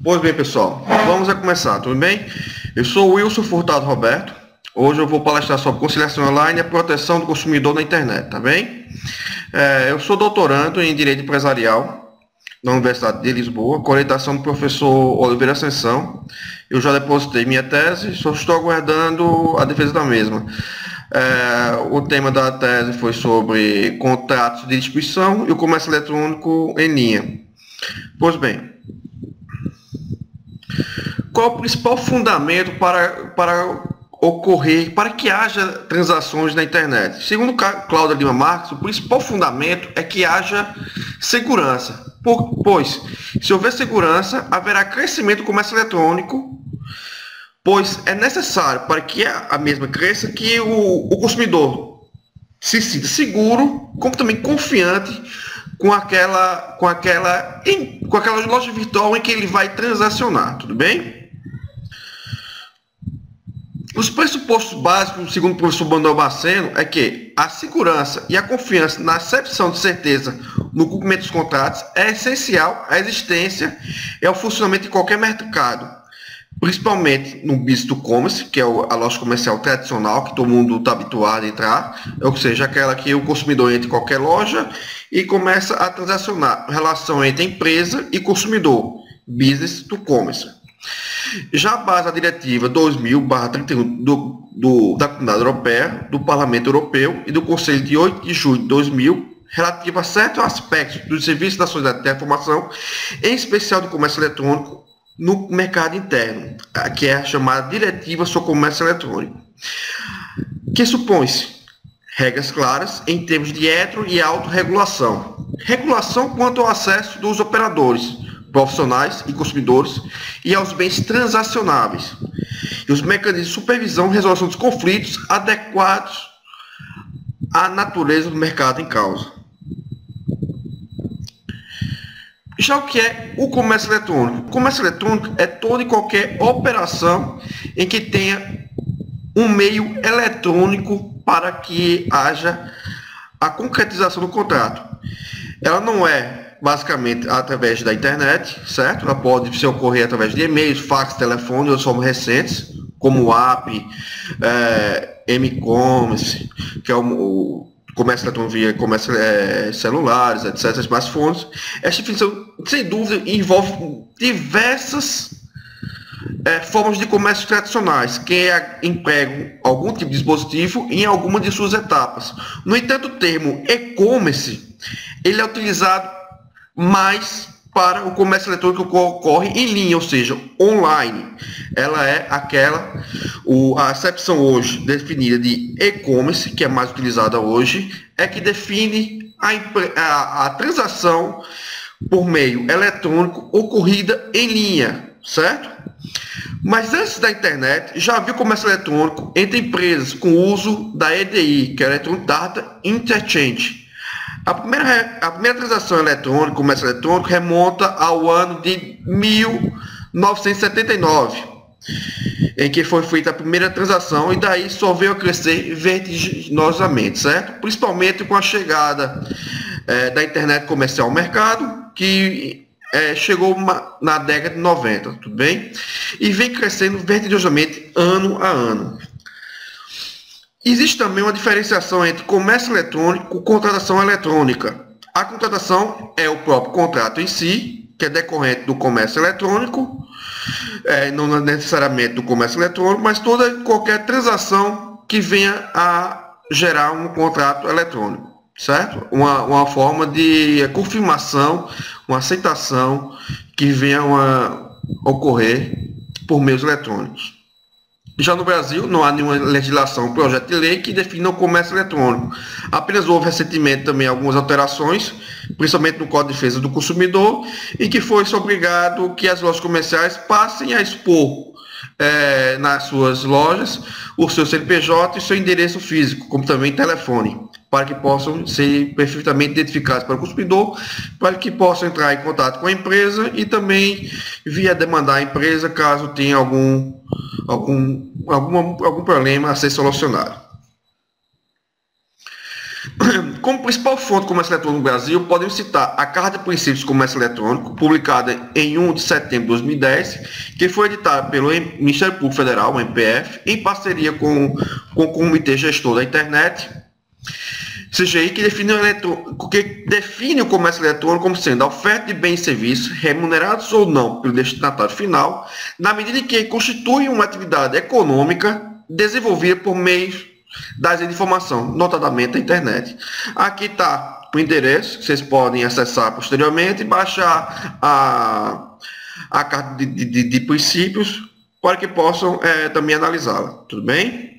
Pois bem, pessoal, vamos a começar, tudo bem? Eu sou o Wilson Furtado Roberto. Hoje eu vou palestrar sobre conciliação online e a proteção do consumidor na internet, tá bem? Eu sou doutorando em Direito Empresarial na Universidade de Lisboa, com orientação do professor Oliveira Ascensão. Eu já depositei minha tese, só estou aguardando a defesa da mesma. O tema da tese foi sobre contratos de distribuição e o comércio eletrônico em linha. Pois bem, qual o principal fundamento para que haja transações na internet? Segundo Cláudia Lima Marques, o principal fundamento é que haja segurança, pois se houver segurança, haverá crescimento do comércio eletrônico, pois é necessário para que a mesma cresça que o consumidor se sinta seguro, como também confiante com aquela loja virtual em que ele vai transacionar, tudo bem? Os pressupostos básicos, segundo o professor Manuel Baceno, é que a segurança e a confiança na acepção de certeza no cumprimento dos contratos é essencial à existência e ao funcionamento de qualquer mercado, principalmente no business to commerce, que é a loja comercial tradicional, que todo mundo está habituado a entrar, ou seja, aquela que o consumidor entra em qualquer loja e começa a transacionar, relação entre empresa e consumidor, business to commerce. Já a base da diretiva 2000/31 da Comunidade Europeia, do Parlamento Europeu e do Conselho de 8 de julho de 2000, relativa a certos aspectos dos serviços da sociedade de informação, em especial do comércio eletrônico, no mercado interno, que é a chamada Diretiva sobre Comércio Eletrônico, que supõe-se regras claras em termos de hetero e autorregulação. Regulação quanto ao acesso dos operadores, profissionais e consumidores e aos bens transacionáveis. E os mecanismos de supervisão e resolução dos conflitos adequados à natureza do mercado em causa. Já o que é o comércio eletrônico? O comércio eletrônico é toda e qualquer operação em que tenha um meio eletrônico para que haja a concretização do contrato. Ela não é basicamente através da internet, certo? Ela pode se ocorrer através de e-mails, fax, telefone ou formas recentes, como o app, m-commerce, que é o comércio eletrônico via comércio, celulares, etc., smartphones. Esta definição, sem dúvida, envolve diversas formas de comércio tradicionais, que empregam algum tipo de dispositivo em alguma de suas etapas. No entanto, o termo e-commerce, ele é utilizado mais para o comércio eletrônico que ocorre em linha, ou seja, online. Ela é a acepção hoje definida de e-commerce, que é mais utilizada hoje, é que define a transação por meio eletrônico ocorrida em linha, certo? Mas antes da internet, já havia comércio eletrônico entre empresas com o uso da EDI, que é Electronic Data Interchange. A primeira transação eletrônica, comércio eletrônico, remonta ao ano de 1979, em que foi feita a primeira transação e daí só veio a crescer vertiginosamente, certo? Principalmente com a chegada da internet comercial ao mercado, que chegou na década de 90, tudo bem? E vem crescendo vertiginosamente ano a ano. Existe também uma diferenciação entre comércio eletrônico e contratação eletrônica. A contratação é o próprio contrato em si, que é decorrente do comércio eletrônico, não necessariamente do comércio eletrônico, mas qualquer transação que venha a gerar um contrato eletrônico, certo? Uma forma de confirmação, uma aceitação que venha a ocorrer por meios eletrônicos. Já no Brasil, não há nenhuma legislação, projeto de lei que defina o comércio eletrônico. Apenas houve recentemente também algumas alterações, principalmente no Código de Defesa do Consumidor, em que foi obrigado que as lojas comerciais passem a expor nas suas lojas o seu CNPJ e seu endereço físico, como também telefone, para que possam ser perfeitamente identificados para o consumidor, para que possam entrar em contato com a empresa e também via demandar a empresa caso tenha algum problema a ser solucionado. Como principal fonte de comércio eletrônico no Brasil, podemos citar a Carta de Princípios de Comércio Eletrônico, publicada em 1 de setembro de 2010, que foi editada pelo Ministério Público Federal, o MPF, em parceria com o Comitê Gestor da Internet, CGI, que define o comércio eletrônico como sendo a oferta de bens e serviços, remunerados ou não pelo destinatário final, na medida em que constitui uma atividade econômica desenvolvida por meio das redes de informação, notadamente a internet. Aqui está o endereço, que vocês podem acessar posteriormente e baixar a carta de princípios para que possam também analisá-la. Tudo bem?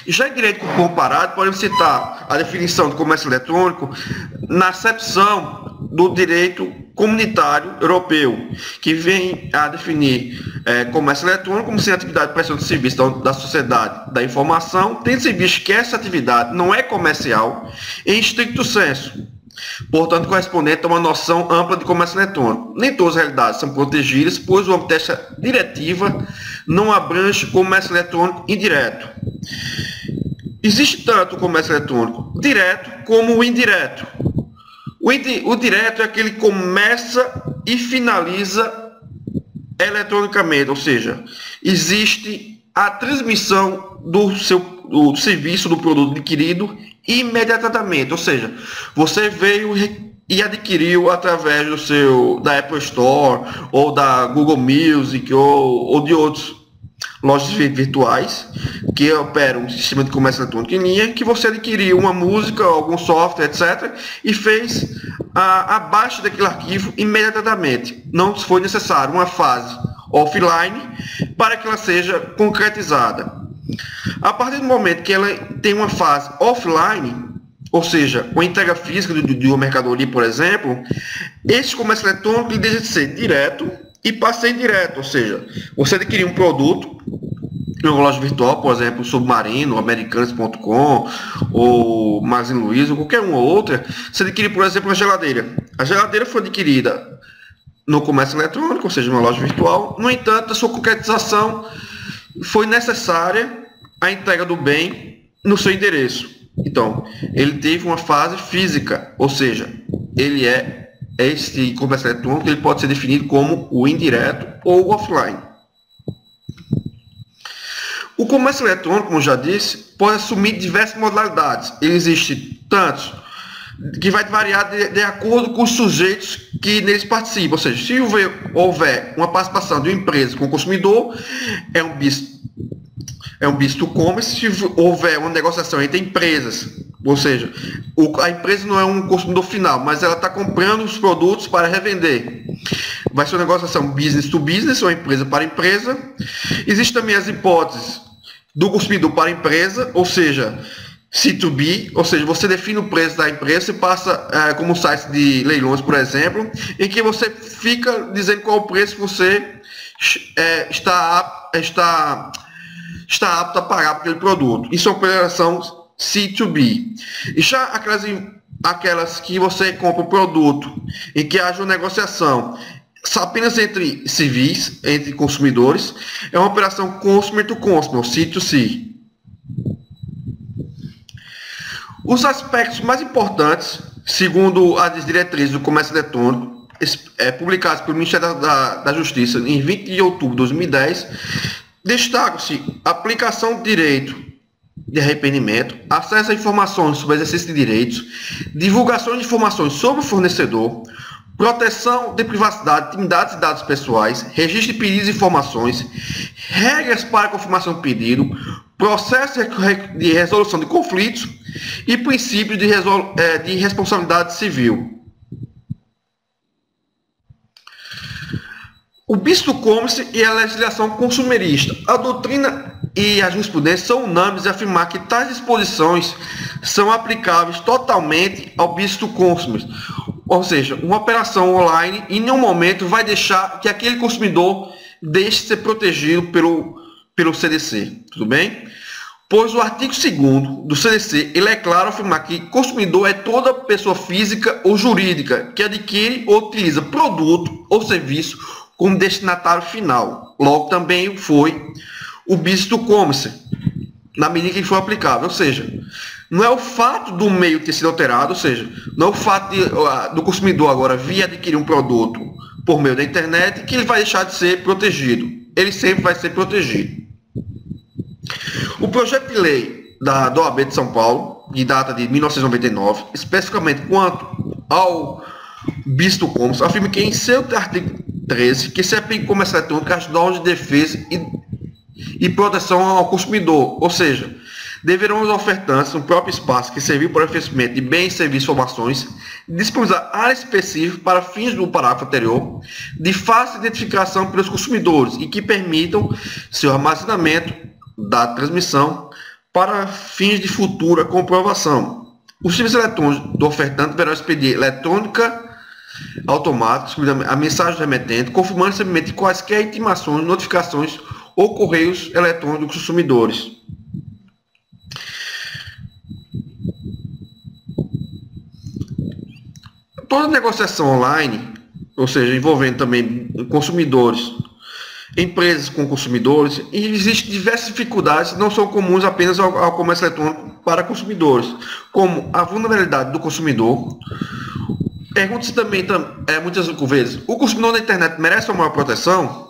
E já em direito comparado, podemos citar a definição do comércio eletrônico na acepção do direito comunitário europeu, que vem a definir comércio eletrônico como sendo atividade de prestação de serviço da sociedade da informação, tendo-se visto que essa atividade não é comercial em estricto senso, portanto correspondente a uma noção ampla de comércio eletrônico. Nem todas as realidades são protegidas, pois o âmbito desta diretiva não abrange comércio eletrônico indireto. Existe tanto o comércio eletrônico direto como o indireto. O direto é aquele que começa e finaliza eletronicamente, ou seja, existe a transmissão do serviço, do produto adquirido imediatamente, ou seja, você veio e adquiriu através da Apple Store ou da Google Music ou de outros lojas virtuais que operam um sistema de comércio eletrônico em linha, que você adquiriu uma música, algum software, etc., e fez a baixa daquele arquivo imediatamente. Não foi necessário uma fase offline para que ela seja concretizada. A partir do momento que ela tem uma fase offline, ou seja, com a entrega física de uma mercadoria, por exemplo, esse comércio eletrônico deixa de ser direto e passa a ser indireto, ou seja, você adquirir um produto em uma loja virtual, por exemplo, Submarino, Americanas.com ou Magazine Luiza, ou qualquer uma ou outra, você adquire, por exemplo, uma geladeira. A geladeira foi adquirida no comércio eletrônico, ou seja, numa loja virtual. No entanto, a sua concretização foi necessária a entrega do bem no seu endereço. Então, ele teve uma fase física, ou seja, este comércio eletrônico ele pode ser definido como o indireto ou o offline. O comércio eletrônico, como já disse, pode assumir diversas modalidades. Ele existe tantos que vai variar de acordo com os sujeitos que neles participam. Ou seja, se houver uma participação de uma empresa com o consumidor, é um business to commerce. Se houver uma negociação entre empresas, ou seja, a empresa não é um consumidor final, mas ela está comprando os produtos para revender, vai ser uma negociação business to business, ou empresa para empresa. Existem também as hipóteses do consumidor para a empresa, ou seja, C2B, ou seja, você define o preço da empresa e passa como site de leilões, por exemplo, em que você fica dizendo qual o preço que você está apto a pagar por aquele produto. Isso é uma operação C2B. E já aquelas que você compra um produto em que haja uma negociação apenas entre civis, entre consumidores, é uma operação consumer to consumer, C2C. Os aspectos mais importantes, segundo as diretrizes do comércio eletrônico, publicadas pelo Ministério da Justiça em 20 de outubro de 2010, destacam-se a aplicação do direito de arrependimento, acesso a informações sobre o exercício de direitos, divulgação de informações sobre o fornecedor, proteção de privacidade, intimidade e dados pessoais, registro de pedidos e informações, regras para a confirmação do pedido, processo de resolução de conflitos e princípio de responsabilidade civil. O business to commerce e a legislação consumerista. A doutrina e a jurisprudência são unânimes em afirmar que tais disposições são aplicáveis totalmente ao business to commerce. Ou seja, uma operação online em nenhum momento vai deixar que aquele consumidor deixe de ser protegido pelo CDC. Tudo bem? Pois o artigo 2º do CDC, ele é claro ao afirmar que consumidor é toda pessoa física ou jurídica que adquire ou utiliza produto ou serviço como destinatário final. Logo, também foi o business to commerce. na medida que for aplicável. Ou seja, não é o fato do meio ter sido alterado, ou seja, não é o fato do consumidor agora vir adquirir um produto por meio da internet que ele vai deixar de ser protegido. Ele sempre vai ser protegido. O projeto de lei da OAB de São Paulo, de data de 1999, especificamente quanto ao bis do Commons, afirma que em seu artigo 13, que se aplica comércio eletrônico as normas de defesa e proteção ao consumidor, ou seja, deverão os ofertantes, no próprio espaço que servir para o oferecimento de bens, serviços ou informações, disponibilizar área específica para fins do parágrafo anterior, de fácil identificação pelos consumidores e que permitam seu armazenamento da transmissão para fins de futura comprovação. Os serviços eletrônicos do ofertante deverão expedir eletrônica automática, a mensagem do remetente, confirmando o recebimento de quaisquer intimações, notificações ou correios eletrônicos dos consumidores. Toda negociação online, ou seja, envolvendo também consumidores, empresas com consumidores, e existem diversas dificuldades, não são comuns apenas ao comércio eletrônico para consumidores, como a vulnerabilidade do consumidor. Pergunta-se também, muitas vezes, o consumidor na internet merece uma maior proteção?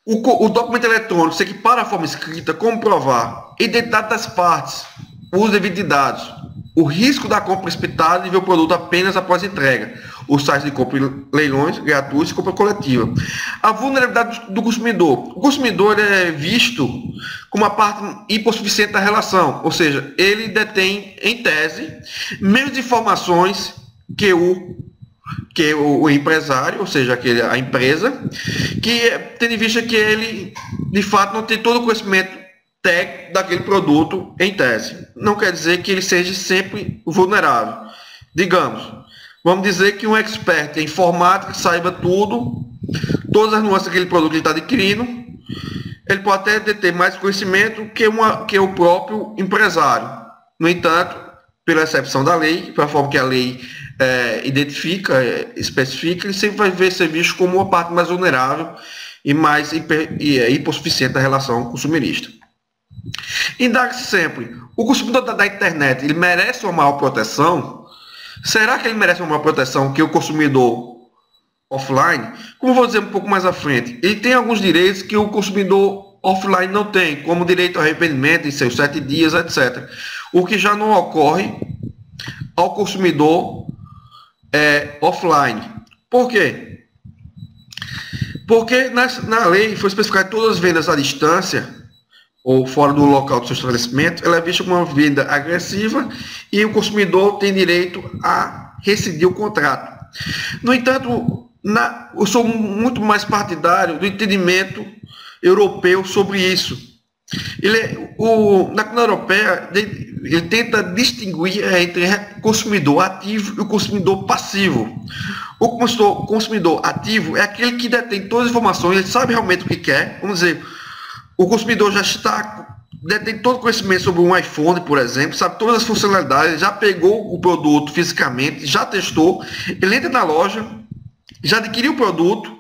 O documento eletrônico se equipara à forma escrita, como provar identidade das partes, uso devido de dados, o risco da compra precipitada e ver o produto apenas após a entrega, os sites de compra e leilões gratuitos e compra coletiva. A vulnerabilidade do consumidor. O consumidor é visto como uma parte hipossuficiente da relação, ou seja, ele detém, em tese, menos informações que o empresário, ou seja, a empresa, que tendo em vista que ele, de fato, não tem todo o conhecimento técnico daquele produto em tese. Não quer dizer que ele seja sempre vulnerável. Digamos, vamos dizer que um expert em informática saiba tudo, todas as nuances daquele produto que ele está adquirindo, ele pode até ter mais conhecimento que o próprio empresário. No entanto, pela excepção da lei, pela forma que a lei identifica, especifica, ele sempre vai ser visto como uma parte mais vulnerável e mais hipossuficiente da relação consumerista. Indaga-se sempre, o consumidor da internet, ele merece uma maior proteção? Será que ele merece uma maior proteção que o consumidor offline? Como vou dizer um pouco mais à frente, ele tem alguns direitos que o consumidor offline não tem, como direito ao arrependimento em seus 7 dias, etc. O que já não ocorre ao consumidor offline. Por quê? Porque na lei foi especificado que todas as vendas à distância ou fora do local do seu estabelecimento, ela é vista como uma venda agressiva e o consumidor tem direito a rescindir o contrato. No entanto, eu sou muito mais partidário do entendimento europeu sobre isso. Na União Europeia, ele tenta distinguir entre o consumidor ativo e o consumidor passivo. O consumidor ativo é aquele que detém todas as informações, ele sabe realmente o que quer. Vamos dizer, o consumidor detém todo o conhecimento sobre um iPhone, por exemplo, sabe todas as funcionalidades, já pegou o produto fisicamente, já testou, ele entra na loja, já adquiriu o produto,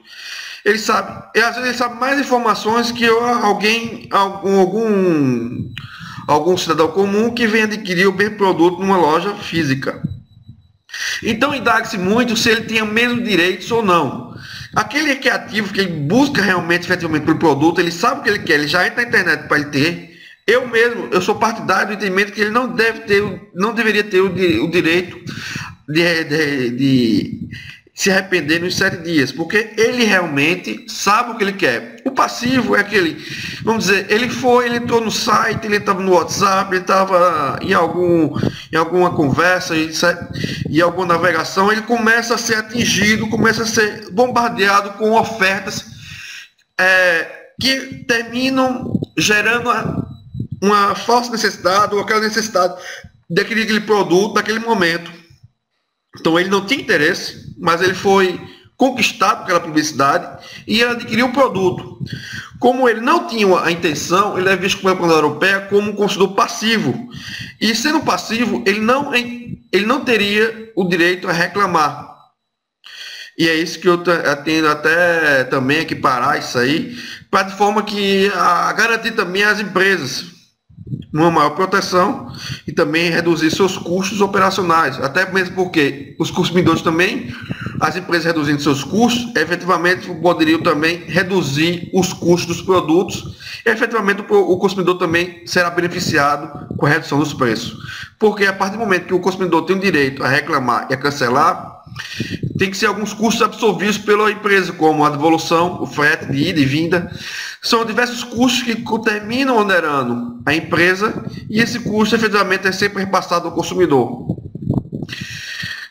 ele sabe, e às vezes ele sabe mais informações que algum cidadão comum que vem adquirir o mesmo produto numa loja física. Então, indaga-se muito se ele tem os mesmos direitos ou não. Aquele que é ativo, que ele busca realmente, efetivamente, pelo produto, ele sabe o que ele quer, ele já entra na internet para ele ter. Eu sou partidário do entendimento que ele não deveria ter o direito de se arrepender nos 7 dias, porque ele realmente sabe o que ele quer. O passivo é aquele, vamos dizer, ele entrou no site, ele estava no WhatsApp, ele estava em alguma conversa, em alguma navegação, ele começa a ser atingido, começa a ser bombardeado com ofertas que terminam gerando uma falsa necessidade, ou aquela necessidade daquele produto, naquele momento. Então ele não tinha interesse, mas ele foi conquistado pela publicidade e adquiriu o produto. Como ele não tinha a intenção, ele é visto pela União Europeia como um consumidor passivo. E sendo passivo, ele não teria o direito a reclamar. E é isso que eu tendo até também equiparar isso aí, para de forma que a garantir também às empresas. uma maior proteção e também reduzir seus custos operacionais, até mesmo porque os consumidores também, as empresas reduzindo seus custos, efetivamente poderiam também reduzir os custos dos produtos e efetivamente o consumidor também será beneficiado com a redução dos preços. Porque a partir do momento que o consumidor tem o direito a reclamar e a cancelar, tem que ser alguns custos absorvidos pela empresa, como a devolução, o frete de ida e vinda. São diversos custos que terminam onerando a empresa e esse custo efetivamente é sempre repassado ao consumidor.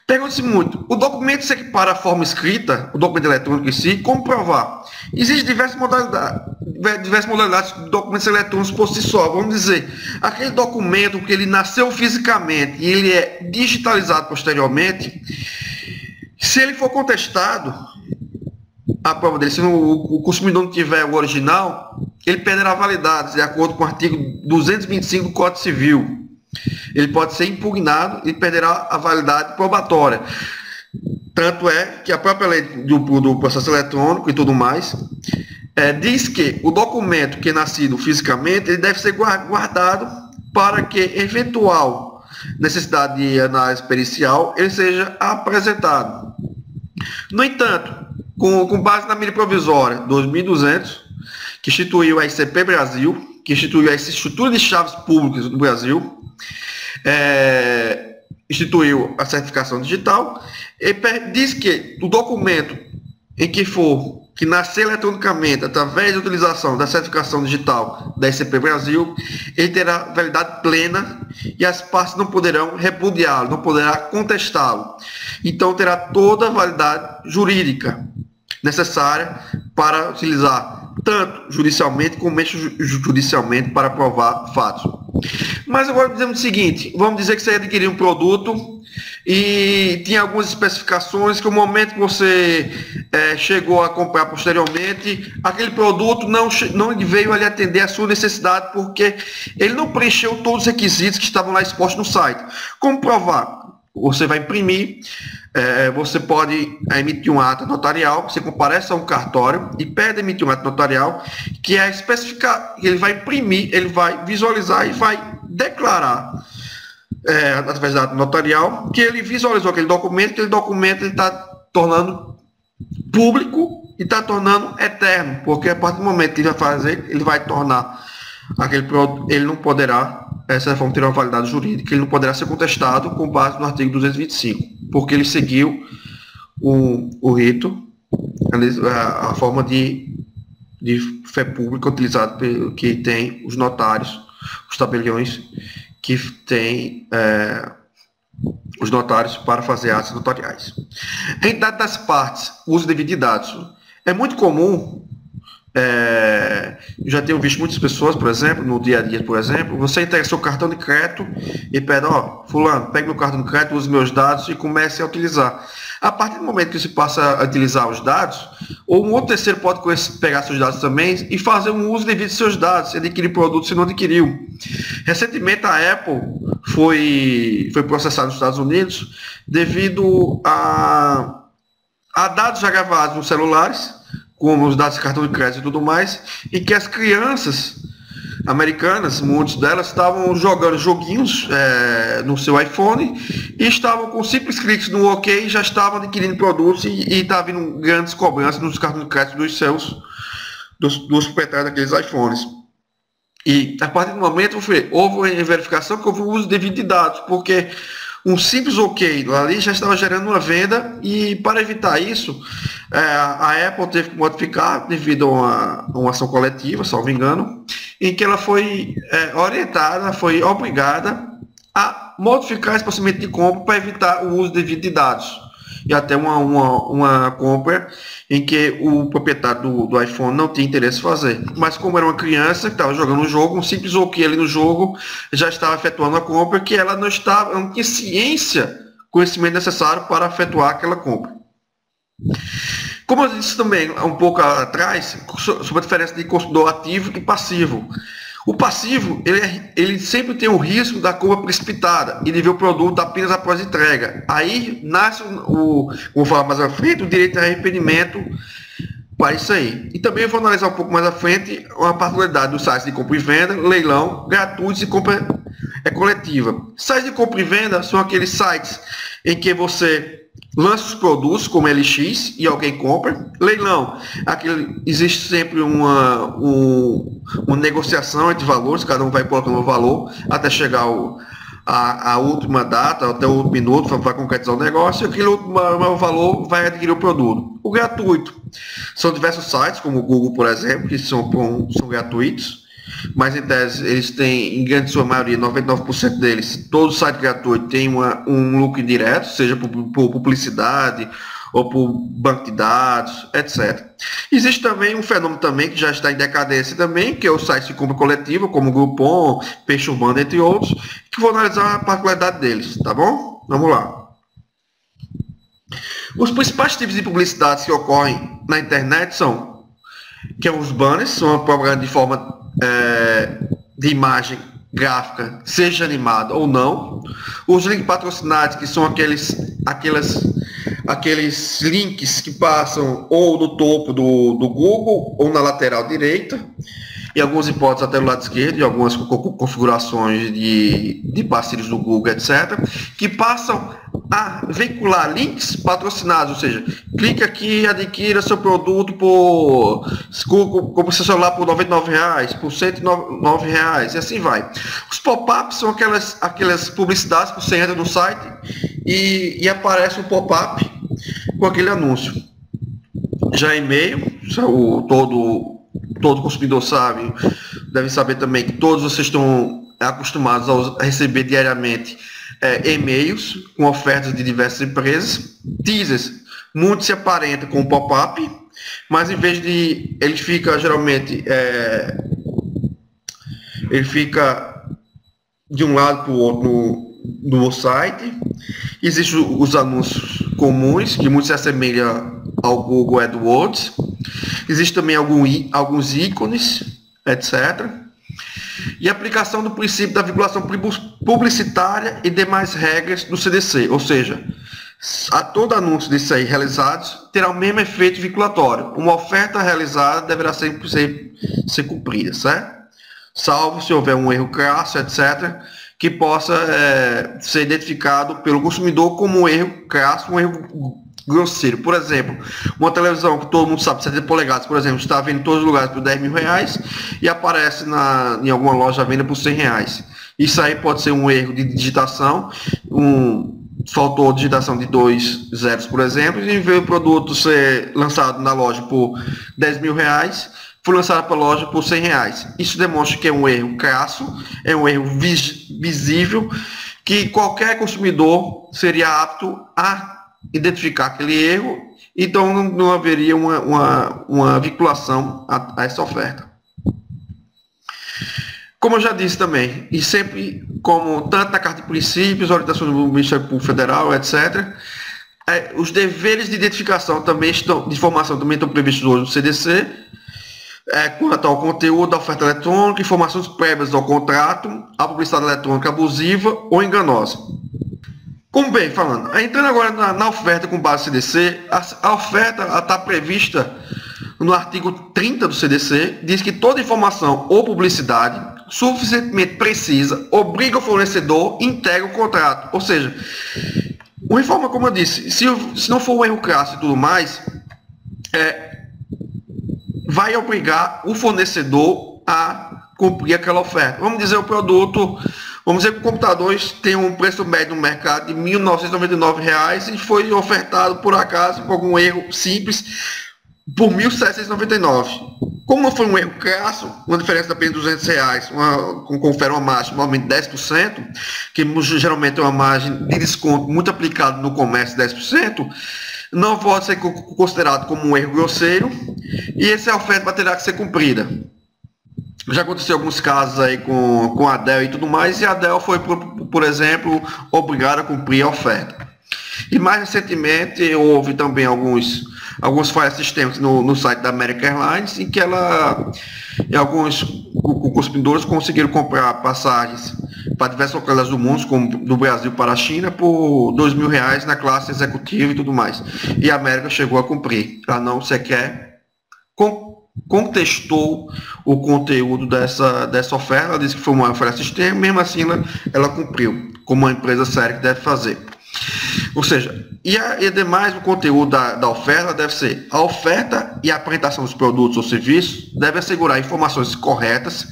Pergunta-se muito, o documento se equipara à forma escrita, o documento eletrônico em si, como provar? Existem diversas modalidades de documentos eletrônicos por si só. Vamos dizer, aquele documento que ele nasceu fisicamente e ele é digitalizado posteriormente, se ele for contestado, a prova dele, se o consumidor não tiver o original, ele perderá a validade, de acordo com o artigo 225 do Código Civil. Ele pode ser impugnado e perderá a validade probatória. Tanto é que a própria lei do processo eletrônico e tudo mais diz que o documento que é nascido fisicamente ele deve ser guardado para que eventual necessidade de análise pericial ele seja apresentado. No entanto, com base na medida provisória 2200, que instituiu a ICP Brasil, que instituiu a Estrutura de Chaves Públicas do Brasil, instituiu a certificação digital, e diz que o documento em que nascer eletronicamente através da utilização da certificação digital da ICP Brasil, ele terá validade plena e as partes não poderão repudiá-lo, não poderá contestá-lo. Então terá toda a validade jurídica necessária para utilizar tanto judicialmente como extrajudicialmente para provar fatos. Mas agora dizemos o seguinte, vamos dizer que você adquiriu um produto e tinha algumas especificações que no momento que você chegou a comprar posteriormente, aquele produto não veio ali atender a sua necessidade porque ele não preencheu todos os requisitos que estavam lá expostos no site. Como provar? Você vai imprimir, você pode emitir um ato notarial, você comparece a um cartório e pede emitir um ato notarial, que é especificar, ele vai imprimir, ele vai visualizar e vai declarar, através da ato notarial, que ele visualizou aquele documento ele está tornando público e está tornando eterno, porque a partir do momento que ele vai fazer, ele vai tornar aquele produto, ele não poderá, essa reforma terá uma validade jurídica, ele não poderá ser contestado com base no artigo 225, porque ele seguiu o rito, a forma de fé pública utilizada que tem os notários, os tabeliões que tem os notários para fazer atos notariais. Em dado das partes, uso devido de dados. É muito comum, já tenho visto muitas pessoas, por exemplo, no dia a dia, por exemplo, você entrega seu cartão de crédito e pede, fulano, pegue meu cartão de crédito, use meus dados e comece a utilizar. A partir do momento que você passa a utilizar os dados, ou um outro terceiro pode pegar seus dados também e fazer um uso devido de seus dados, adquirir produtos se não adquiriu. Recentemente a Apple foi processada nos Estados Unidos devido a dados já gravados nos celulares, como os dados de cartão de crédito e tudo mais, e que as crianças americanas, muitas delas, estavam jogando joguinhos no seu iPhone e estavam com simples cliques no OK e já estavam adquirindo produtos e estavam vindo grandes cobranças nos cartões de crédito dos proprietários daqueles iPhones. E a partir do momento houve uma verificação que houve o uso devido de dados, porque um simples OK ali já estava gerando uma venda e para evitar isso, a Apple teve que modificar devido a uma ação coletiva, salvo engano, em que ela foi orientada, foi obrigada a modificar esse procedimento de compra para evitar o uso devido de dados. E até uma compra em que o proprietário do iPhone não tinha interesse em fazer. Mas como era uma criança que estava jogando um jogo, um simples OK ali no jogo já estava efetuando a compra que ela não tinha ciência, conhecimento necessário para efetuar aquela compra. Como eu disse também um pouco atrás, sobre a diferença de consumidor ativo e passivo. O passivo, ele sempre tem o risco da compra precipitada e de ver o produto apenas após a entrega. Aí nasce, vou falar mais à frente, o direito de arrependimento para isso aí. E também eu vou analisar um pouco mais à frente uma particularidade dos sites de compra e venda, leilão, gratuitos e compra coletiva. Sites de compra e venda são aqueles sites em que você lança os produtos como LX e alguém compra. Leilão, existe sempre uma negociação entre valores, cada um vai colocando o valor até chegar a última data, até o último minuto para concretizar o negócio, e aquele último valor vai adquirir o produto. O gratuito são diversos sites, como o Google, por exemplo, que são gratuitos, mas em tese eles têm, em grande sua maioria, 99% deles, todo site gratuito tem um lucro indireto, seja por publicidade ou por banco de dados, etc. Existe também um fenômeno também que já está em decadência também, que é o site de compra coletiva, como o Groupon, Peixe Urbano, entre outros, que vou analisar a particularidade deles, tá bom? Vamos lá. Os principais tipos de publicidades que ocorrem na internet são, que é os banners, são uma propaganda de forma de imagem gráfica, seja animada ou não. Os links patrocinados, que são aqueles links que passam ou no topo do Google ou na lateral direita, em algumas hipóteses até no lado esquerdo, em algumas configurações de parceiros do Google, etc., que passam a veicular links patrocinados, ou seja, clique aqui e adquira seu produto compre seu celular por R$ 99, por R$ 109, e assim vai. Os pop-ups são aquelas publicidades que você entra no site e aparece um pop-up com aquele anúncio. Já e-mail, todo consumidor deve saber também que todos vocês estão acostumados a receber diariamente e-mails com ofertas de diversas empresas. Teasers, muito se aparenta com o pop-up, mas em vez de ele fica geralmente ele fica de um lado para o outro no site. Existem os anúncios comuns, que muito se assemelha ao Google AdWords. Existem também alguns ícones, etc. E a aplicação do princípio da vinculação publicitária e demais regras do CDC, ou seja, a todo anúncio desse aí realizados terá o mesmo efeito vinculatório. Uma oferta realizada deverá sempre ser cumprida, certo? Salvo se houver um erro crasso, etc., que possa ser identificado pelo consumidor como um erro crasso, um erro grosseiro. Por exemplo, uma televisão que todo mundo sabe, 70 polegadas, por exemplo, está vendo em todos os lugares por R$ 10.000 e aparece em alguma loja à venda por R$ 100. Isso aí pode ser um erro de digitação, faltou digitação de 2 zeros, por exemplo, e em vez do produto ser lançado na loja por R$ 10.000, foi lançado para a loja por R$ 100. Isso demonstra que é um erro crasso, é um erro visível, que qualquer consumidor seria apto a identificar aquele erro, então não haveria uma vinculação a essa oferta. Como eu já disse também, e sempre como tanto na Carta de Princípios, orientação do Ministério Público Federal, etc., os deveres de identificação de informação também estão previstos hoje no CDC, quanto ao conteúdo da oferta eletrônica, informações prévias ao contrato, a publicidade eletrônica abusiva ou enganosa. Como bem, falando, entrando agora na oferta com base no CDC, a oferta está prevista no artigo 30 do CDC, diz que toda informação ou publicidade suficientemente precisa obriga o fornecedor a integrar o contrato. Ou seja, uma informa, como eu disse, se não for um erro crasso e tudo mais, vai obrigar o fornecedor a cumprir aquela oferta. Vamos dizer o produto... Vamos dizer que o computador tem um preço médio no mercado de R$ 1.999 e foi ofertado, por acaso, por algum erro simples, por R$ 1.799. Como não foi um erro crasso, uma diferença de apenas R$ 200, confere uma margem normalmente de 10%, que geralmente é uma margem de desconto muito aplicada no comércio de 10%, não pode ser considerado como um erro grosseiro e essa oferta terá que ser cumprida. Já aconteceu alguns casos aí com a Dell e tudo mais, e a Dell foi, por exemplo, obrigada a cumprir a oferta. E mais recentemente houve também alguns falhas sistêmicas no site da American Airlines, em que alguns consumidores conseguiram comprar passagens para diversas localidades do mundo, como do Brasil para a China, por R$ 2.000 na classe executiva e tudo mais. E a América chegou a cumprir, ela não sequer contestou o conteúdo dessa oferta, ela disse que foi uma oferta sistema, mesmo assim ela cumpriu, como uma empresa séria que deve fazer. Ou seja, e demais, o conteúdo da oferta deve ser: a oferta e a apresentação dos produtos ou serviços deve assegurar informações corretas,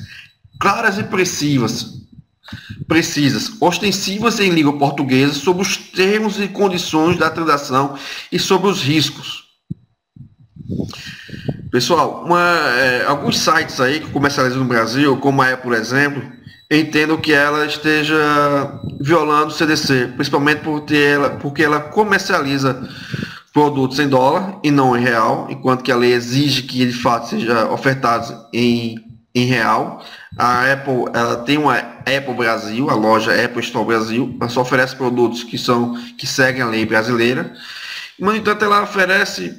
claras e precisas, ostensivas em língua portuguesa sobre os termos e condições da transação e sobre os riscos. Pessoal, alguns sites aí que comercializam no Brasil, como a Apple, por exemplo, entendo que ela esteja violando o CDC, principalmente porque ela comercializa produtos em dólar e não em real, enquanto que a lei exige que de fato seja ofertados em real. A Apple, ela tem uma Apple Brasil, a loja Apple Store Brasil, ela só oferece produtos que seguem a lei brasileira. No entanto, ela oferece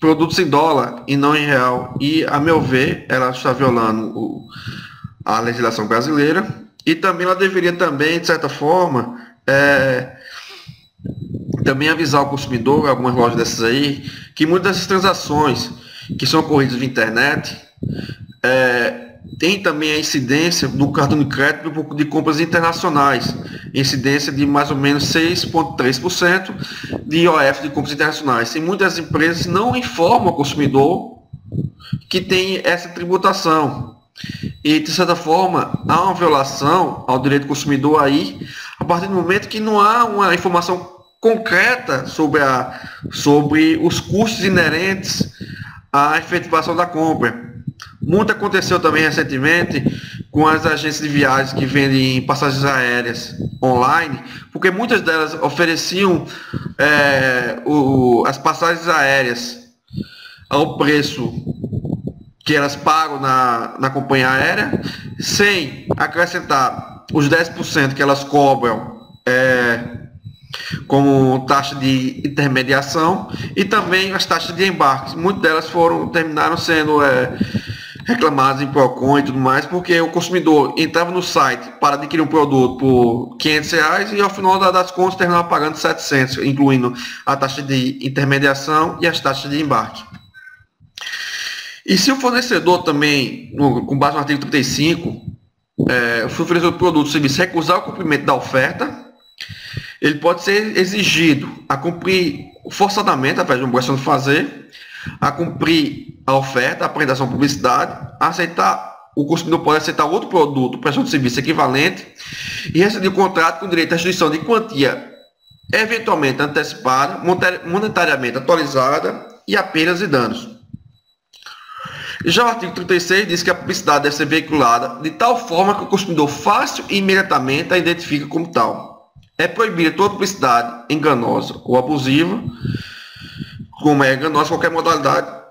produtos em dólar e não em real. E, a meu ver, ela está violando a legislação brasileira. E também ela deveria também, de certa forma, também avisar o consumidor, algumas lojas dessas aí, que muitas dessas transações que são ocorridas via internet tem também a incidência do cartão de crédito de compras internacionais, incidência de mais ou menos 6,3% de IOF de compras internacionais. E muitas empresas não informam o consumidor que tem essa tributação. E, de certa forma, há uma violação ao direito do consumidor aí, a partir do momento que não há uma informação concreta sobre os custos inerentes à efetivação da compra. Muito aconteceu também recentemente com as agências de viagens que vendem passagens aéreas online, porque muitas delas ofereciam as passagens aéreas ao preço que elas pagam na companhia aérea, sem acrescentar os 10% que elas cobram como taxa de intermediação e também as taxas de embarque. Muitas delas terminaram sendo reclamadas em Procon e tudo mais, porque o consumidor entrava no site para adquirir um produto por R$500 e ao final das contas terminava pagando 700, incluindo a taxa de intermediação e as taxas de embarque. E se o fornecedor também, com base no artigo 35, o fornecedor de produto ou serviço recusar o cumprimento da oferta, ele pode ser exigido a cumprir forçadamente, através de uma obrigação de fazer, a cumprir a oferta, a apresentação de publicidade, o consumidor pode aceitar outro produto, prestação de serviço equivalente e receber o contrato com direito à restituição de quantia eventualmente antecipada, monetariamente atualizada e a perdas e danos. Já o artigo 36 diz que a publicidade deve ser veiculada de tal forma que o consumidor fácil e imediatamente a identifique como tal. É proibida toda publicidade enganosa ou abusiva, como é enganosa qualquer modalidade,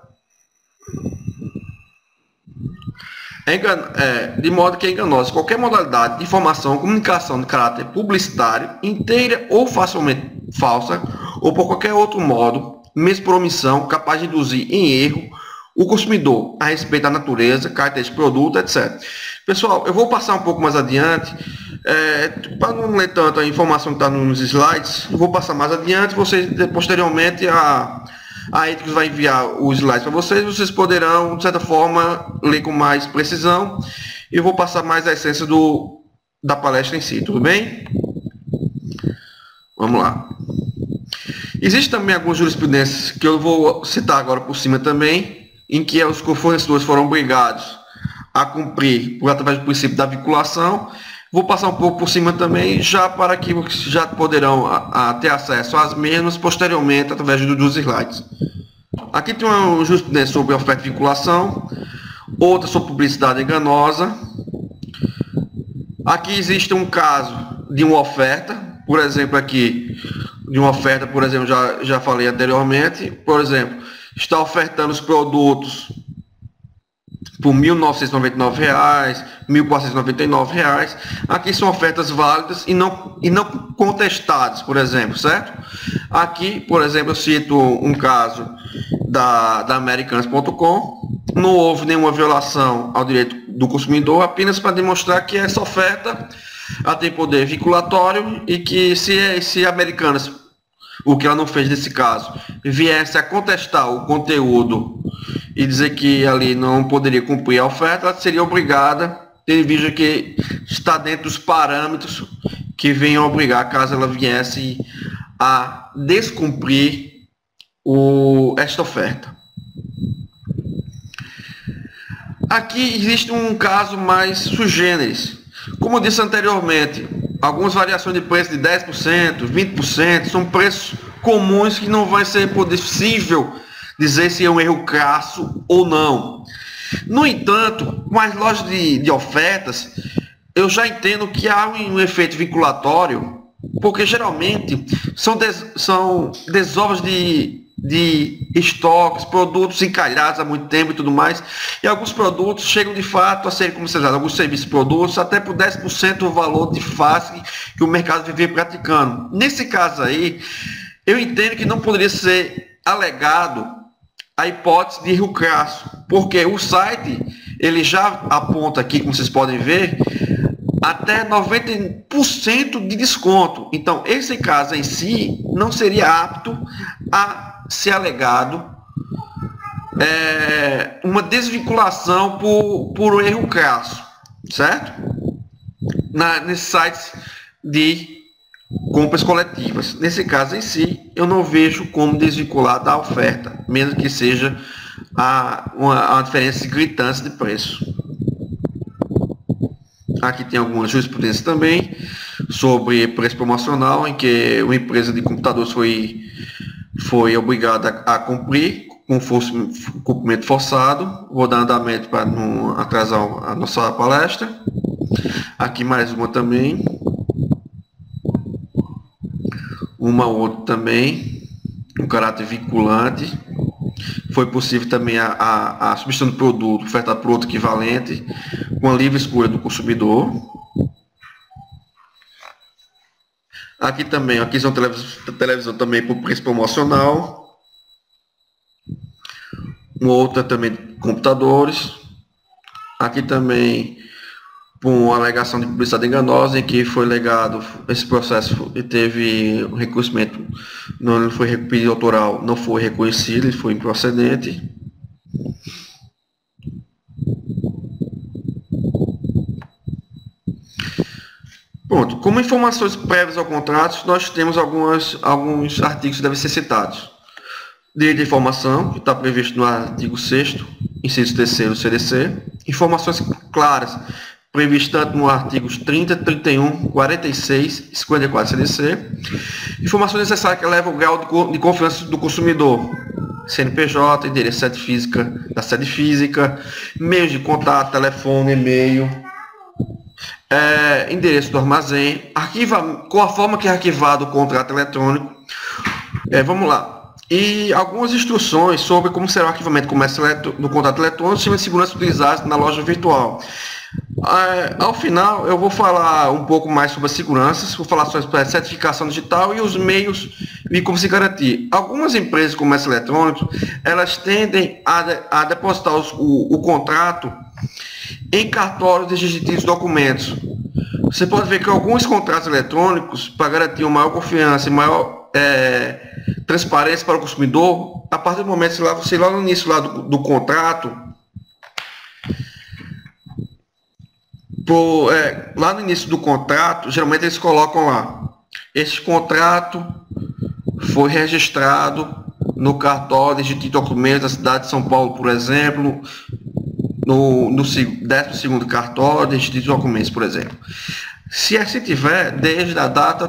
de modo que é enganosa qualquer modalidade de informação ou comunicação de caráter publicitário, inteira ou facilmente falsa, ou por qualquer outro modo, mesmo por omissão, capaz de induzir em erro o consumidor a respeito da natureza, características do produto, etc. Pessoal, eu vou passar um pouco mais adiante, para não ler tanto a informação que está nos slides, eu vou passar mais adiante, vocês posteriormente a Ethicus vai enviar os slides para vocês poderão, de certa forma, ler com mais precisão, e eu vou passar mais a essência da palestra em si, tudo bem? Vamos lá. Existem também algumas jurisprudências que eu vou citar agora por cima também, em que os fornecedores foram obrigados a cumprir através do princípio da vinculação. Vou passar um pouco por cima também, já para que já poderão ter acesso às mesmas posteriormente através dos slides. Aqui tem uma jurisprudência sobre oferta e vinculação, outra sobre publicidade enganosa. Aqui existe um caso de uma oferta, por exemplo, aqui, de uma oferta, por exemplo, já falei anteriormente, por exemplo, está ofertando os produtos por R$ 1.999, R$ 1.499. Aqui são ofertas válidas e não contestadas, por exemplo, certo? Aqui, por exemplo, eu cito um caso da Americanas.com. Não houve nenhuma violação ao direito do consumidor, apenas para demonstrar que essa oferta tem poder vinculatório e que se a Americanas o que ela não fez nesse caso, viesse a contestar o conteúdo e dizer que ali não poderia cumprir a oferta, ela seria obrigada, tendo visto que está dentro dos parâmetros que venham obrigar, caso ela viesse a descumprir esta oferta. Aqui existe um caso mais sui generis. Como eu disse anteriormente, algumas variações de preço de 10%, 20% são preços comuns que não vai ser possível dizer se é um erro crasso ou não. No entanto, com as lojas de ofertas, eu já entendo que há um efeito vinculatório, porque geralmente são desovas de estoques, produtos encalhados há muito tempo e tudo mais, e alguns produtos chegam de fato a serem comercializados, alguns serviços e produtos, até por 10% do valor de face que o mercado vive praticando. Nesse caso aí, eu entendo que não poderia ser alegado a hipótese de erro crasso, porque o site, ele já aponta aqui, como vocês podem ver, até 90% de desconto. Então, esse caso em si não seria apto a ser alegado uma desvinculação por erro crasso, certo? Nesses sites de compras coletivas. Nesse caso em si, eu não vejo como desvincular da oferta, mesmo que seja uma diferença gritante de preço. Aqui tem algumas jurisprudências também sobre preço promocional, em que uma empresa de computadores foi obrigada a cumprir com cumprimento forçado. Vou dar andamento para não atrasar a nossa palestra. Aqui mais uma também. Uma outra também, um caráter vinculante. Foi possível também a substituição do produto ofertado por outro equivalente, com a livre escolha do consumidor. Aqui também, aqui são televisão também por preço promocional. Uma outra também de computadores. Aqui também com alegação de publicidade enganosa, em que foi legado esse processo e teve um reconhecimento, não foi pedido autoral, não foi reconhecido, ele foi improcedente. Pronto, como informações prévias ao contrato, nós temos alguns artigos que devem ser citados. Direito de informação, que está previsto no artigo 6º, inciso 3º do CDC. Informações claras, previsto tanto no artigos 30, 31, 46 e 54 do CDC. Informações necessárias que elevam o grau de confiança do consumidor. CNPJ, endereço da sede física, meios de contato, telefone, e-mail, endereço do armazém, com a forma que é arquivado o contrato eletrônico. Vamos lá. E algumas instruções sobre como será o arquivamento do contrato eletrônico, sistemas de segurança utilizados na loja virtual. Ao final, eu vou falar um pouco mais sobre a segurança, vou falar sobre a certificação digital e os meios e como se garantir. Algumas empresas de comércio eletrônico, elas tendem a depositar o contrato em cartórios de registro de documentos. Você pode ver que alguns contratos eletrônicos, para garantir uma maior confiança e maior transparência para o consumidor, a partir do momento que você lá no início do contrato, lá no início do contrato, geralmente eles colocam lá: esse contrato foi registrado no cartório de documentos da cidade de São Paulo, por exemplo, no 12º cartório de documentos, por exemplo. Se assim tiver, desde a data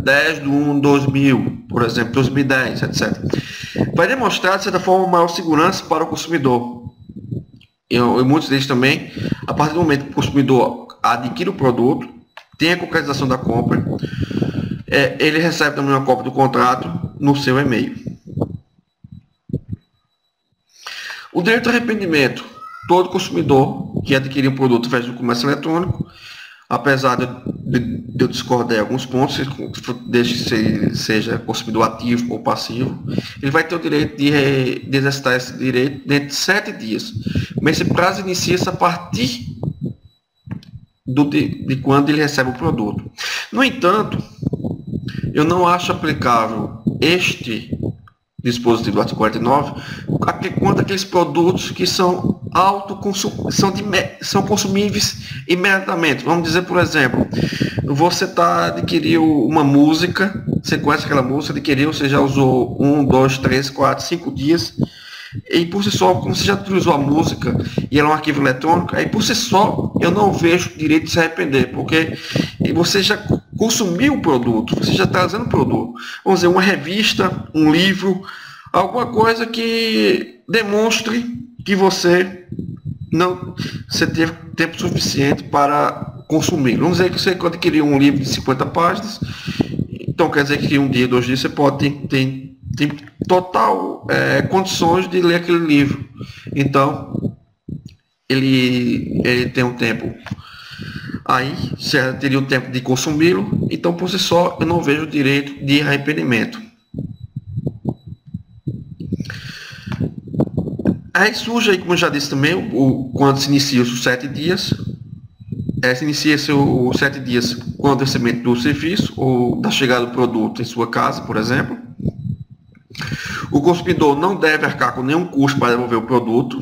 10/1/2000, por exemplo, 2010, etc. Vai demonstrar, de certa forma, maior segurança para o consumidor. E muitos deles também, a partir do momento que o consumidor adquire o produto, tem a concretização da compra, ele recebe também uma cópia do contrato no seu e-mail. O direito ao arrependimento. Todo consumidor que adquirir um produto através do comércio eletrônico, apesar de eu discordar em alguns pontos, desde que ele seja consumidor ativo ou passivo, ele vai ter o direito de exercitar esse direito dentro de 7 dias. Mas esse prazo inicia-se a partir de quando ele recebe o produto. No entanto, eu não acho aplicável este dispositivo do artigo 49 quanto aqueles produtos que são são consumíveis imediatamente. Vamos dizer, por exemplo, você adquiriu uma música, você conhece aquela música, adquiriu, você já usou 1, 2, 3, 4, 5 dias, e por si só, como você já utilizou a música e ela é um arquivo eletrônico, aí por si só eu não vejo direito de se arrepender, porque você já consumiu o produto, você já está usando o produto. Vamos dizer, uma revista, um livro, alguma coisa que demonstre que você teve tempo suficiente para consumir. Vamos dizer que você adquiriu um livro de 50 páginas, então quer dizer que 1 dia, 2 dias você pode tem total condições de ler aquele livro. Então ele tem um tempo, aí você teria o tempo de consumi-lo, então por si só eu não vejo direito de arrependimento. Aí surge, aí, como eu já disse também, quando se inicia os 7 dias, se inicia-se os 7 dias com o vencimento do serviço ou da chegada do produto em sua casa, por exemplo. O consumidor não deve arcar com nenhum custo para devolver o produto.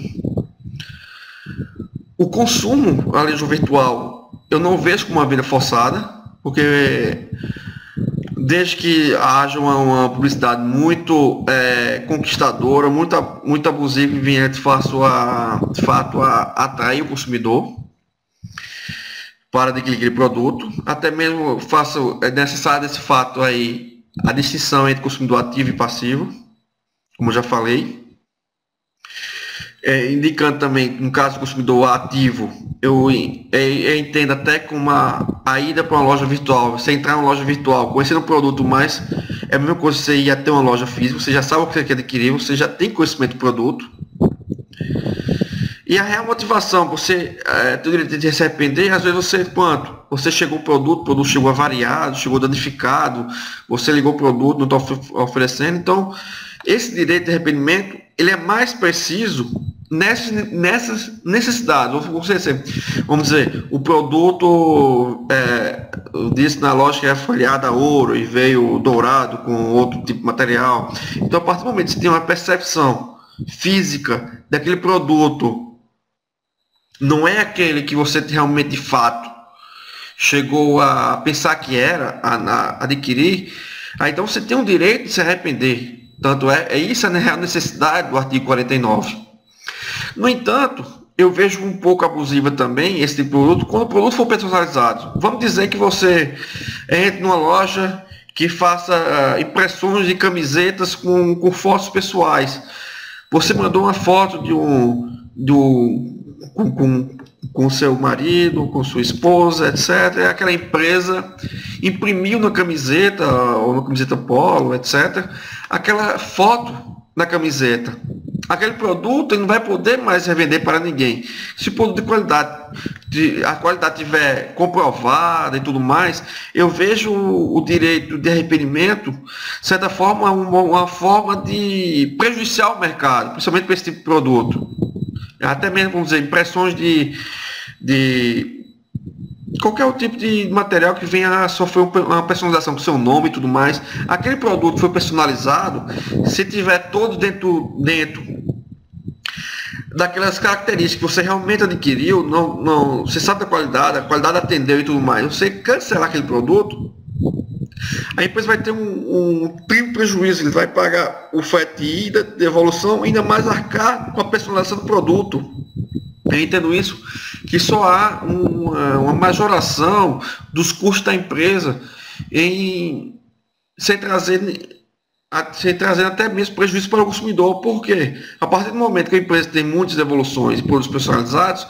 O consumo, a legião virtual, eu não vejo como uma venda forçada, porque desde que haja uma publicidade muito conquistadora, muito abusiva e venha de fato a atrair o consumidor para adquirir aquele produto, até mesmo é necessário esse fato aí, a distinção entre consumidor ativo e passivo, como eu já falei. Indicando também, no caso do consumidor ativo, eu entendo até como a ida para uma loja virtual, você entrar em uma loja virtual, conhecendo o produto, mas é a mesma coisa que você ir até uma loja física, você já sabe o que você quer adquirir, você já tem conhecimento do produto. E a real motivação, você tem o direito de se arrepender, às vezes você chegou o produto chegou avariado, chegou danificado, você ligou o produto, não está oferecendo, então esse direito de arrependimento, ele é mais preciso nessas necessidades. Vamos dizer, o produto eu disse na loja que é folheado a ouro e veio dourado com outro tipo de material. Então, a partir do momento que você tem uma percepção física daquele produto, não é aquele que você realmente de fato chegou a pensar que era, a adquirir, aí então você tem o direito de se arrepender. Tanto isso a real necessidade do artigo 49. No entanto, eu vejo um pouco abusiva também esse tipo de produto quando o produto for personalizado. Vamos dizer que você entre numa loja que faça impressões de camisetas com fotos pessoais. Você mandou uma foto com seu marido, com sua esposa, etc. Aquela empresa imprimiu na camiseta, ou na camiseta polo, etc., aquela foto na camiseta. Aquele produto ele não vai poder mais revender para ninguém. Se o produto de qualidade, a qualidade estiver comprovada e tudo mais, eu vejo o direito de arrependimento, de certa forma, uma forma de prejudiciar o mercado, principalmente para esse tipo de produto. Até mesmo, vamos dizer, impressões de qualquer tipo de material que venha a sofrer uma personalização com seu nome e tudo mais. Aquele produto foi personalizado, se tiver todo dentro daquelas características que você realmente adquiriu, você sabe da qualidade, a qualidade atendeu e tudo mais, você cancelar aquele produto, a empresa vai ter um triplo prejuízo, ele vai pagar o frete de ida, devolução, ainda mais arcar com a personalização do produto. Eu entendo isso, que só há uma majoração dos custos da empresa sem trazer até mesmo prejuízo para o consumidor. Por quê? A partir do momento que a empresa tem muitas devoluções e produtos personalizados,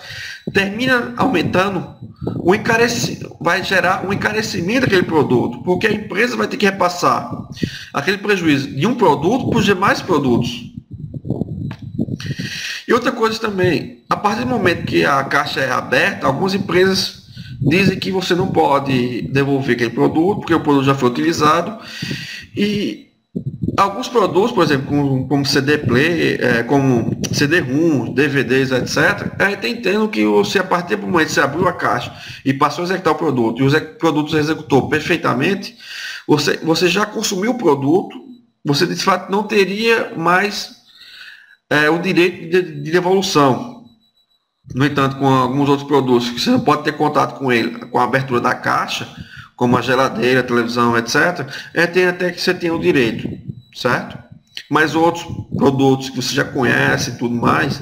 termina aumentando vai gerar um encarecimento daquele produto, porque a empresa vai ter que repassar aquele prejuízo de um produto para os demais produtos. E outra coisa também, a partir do momento que a caixa é aberta, algumas empresas dizem que você não pode devolver aquele produto, porque o produto já foi utilizado. E alguns produtos, por exemplo, como CD Play, como CD-ROM, DVDs, etc., tem entendo que a partir do momento que você abriu a caixa e passou a executar o produto, e o produto executou perfeitamente, Você já consumiu o produto, você de fato não teria mais o direito de devolução. No entanto, com alguns outros produtos que você não pode ter contato com ele, com a abertura da caixa, como a geladeira, a televisão, etc., tem até que você tenha o direito, certo? Mas outros produtos que você já conhece e tudo mais,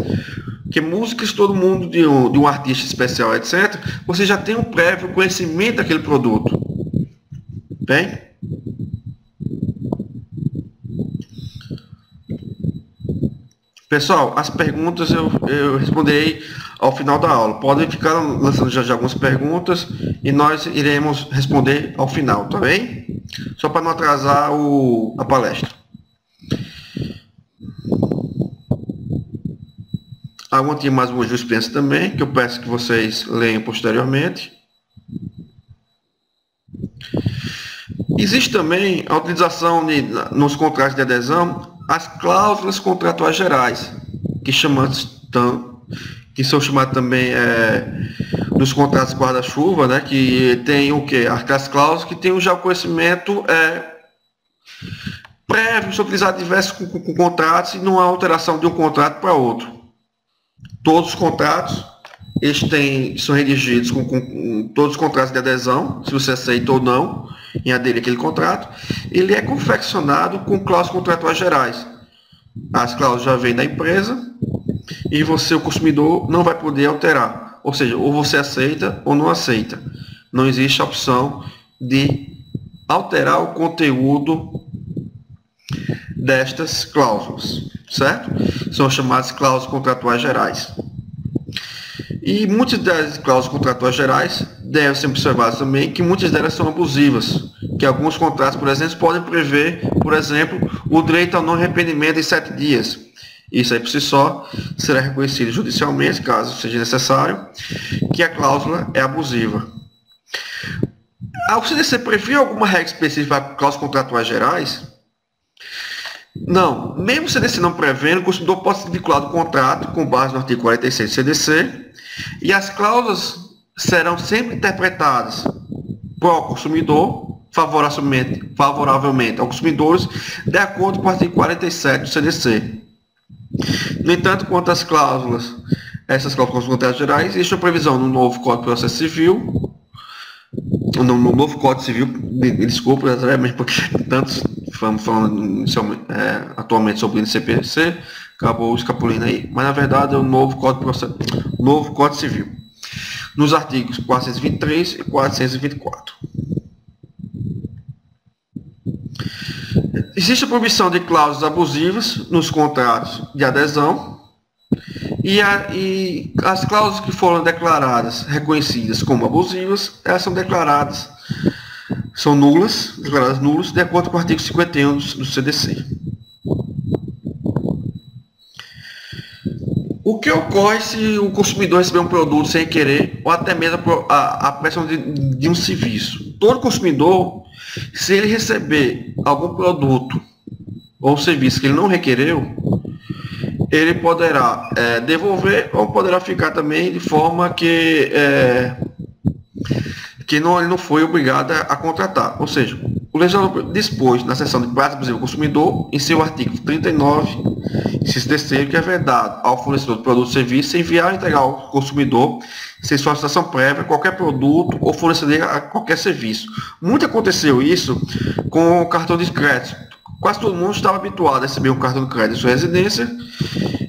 que músicas todo mundo de um artista especial, etc., você já tem um prévio conhecimento daquele produto. Bem? Pessoal, as perguntas eu responderei ao final da aula. Podem ficar lançando já algumas perguntas e nós iremos responder ao final, tá bem? Só para não atrasar a palestra. Tinha mais uma jurisprudência também, que eu peço que vocês leiam posteriormente. Existe também a utilização nos contratos de adesão as cláusulas contratuais gerais, que são chamadas também nos contratos guarda-chuva, né, que tem o quê? As cláusulas que tem já o conhecimento prévio sobre utilizar diversos com contratos e não há alteração de um contrato para outro. Todos os contratos são redigidos com todos os contratos de adesão, se você aceita ou não em aderir àquele contrato. Ele é confeccionado com cláusulas contratuais gerais. As cláusulas já vêm da empresa e o consumidor, não vai poder alterar. Ou seja, ou você aceita ou não aceita. Não existe a opção de alterar o conteúdo destas cláusulas, certo? São chamadas cláusulas contratuais gerais. E muitas das cláusulas contratuais gerais devem ser observadas também que muitas delas são abusivas, que alguns contratos, por exemplo, podem prever, por exemplo, o direito ao não arrependimento em 7 dias. Isso aí por si só será reconhecido judicialmente, caso seja necessário, que a cláusula é abusiva. O CDC prevê alguma regra específica para cláusulas contratuais gerais? Não. Mesmo o CDC não prevendo, o consumidor pode ser vinculado ao contrato com base no artigo 46 do CDC, e as cláusulas serão sempre interpretadas por consumidor, favoravelmente aos consumidores, de acordo com o artigo 47 do CDC. No entanto, quanto às cláusulas, essas cláusulas contratuais gerais, existe uma previsão no novo Código de Processo Civil, no novo Código Civil, desculpa, exatamente porque tantos estamos falando atualmente sobre o NCPC, acabou escapulindo aí, mas na verdade é o novo Código Civil, nos artigos 423 e 424. Existe a proibição de cláusulas abusivas nos contratos de adesão e as cláusulas que foram reconhecidas como abusivas, elas são declaradas nulas, de acordo com o artigo 51 do CDC. O que ocorre se o consumidor receber um produto sem querer, ou até mesmo a pressão de um serviço? Todo consumidor, se ele receber algum produto ou serviço que ele não requereu, ele poderá devolver ou poderá ficar também de forma que ele não foi obrigado a contratar. Ou seja, o legislador dispôs na seção de prática abusiva do consumidor, em seu artigo 39, inciso terceiro, que é vedado ao fornecedor de produto ou serviço enviar ou entregar ao consumidor, sem solicitação prévia, qualquer produto ou fornecer a qualquer serviço. Muito aconteceu isso com o cartão de crédito. Quase todo mundo estava habituado a receber um cartão de crédito em sua residência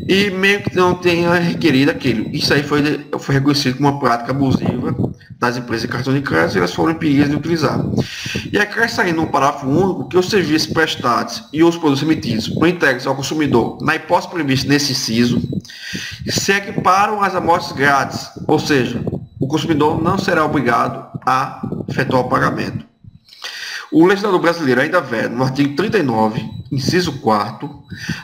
e meio que não tenha requerido aquilo. Isso aí foi reconhecido como uma prática abusiva das empresas de cartão de crédito e elas foram impedidas de utilizar. E acresce aí no parágrafo único que os serviços prestados e os produtos emitidos por entregues ao consumidor, na hipótese prevista nesse inciso, se equiparam às amostras grátis, ou seja, o consumidor não será obrigado a efetuar o pagamento. O legislador brasileiro ainda veda, no artigo 39, inciso 4º,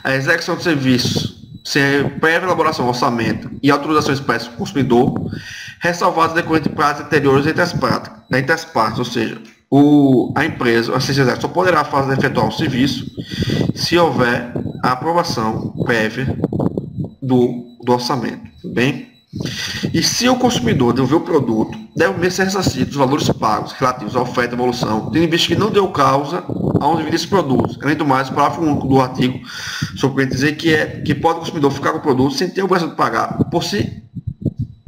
a execução de serviços sem prévia elaboração do orçamento e autorização expressa do consumidor, ressalvados decorrente de práticas anteriores entre as partes, ou seja, a empresa, a CCZ, só poderá efetuar o serviço se houver a aprovação prévia do orçamento. Bem, E se o consumidor devolver o produto, deve ser ressarcido os valores pagos relativos à oferta e evolução, tendo em vista que não deu causa ao envio desses produtos. Além do mais, o parágrafo único do artigo sobre dizer que pode o consumidor ficar com o produto sem ter a obrigação de pagar por se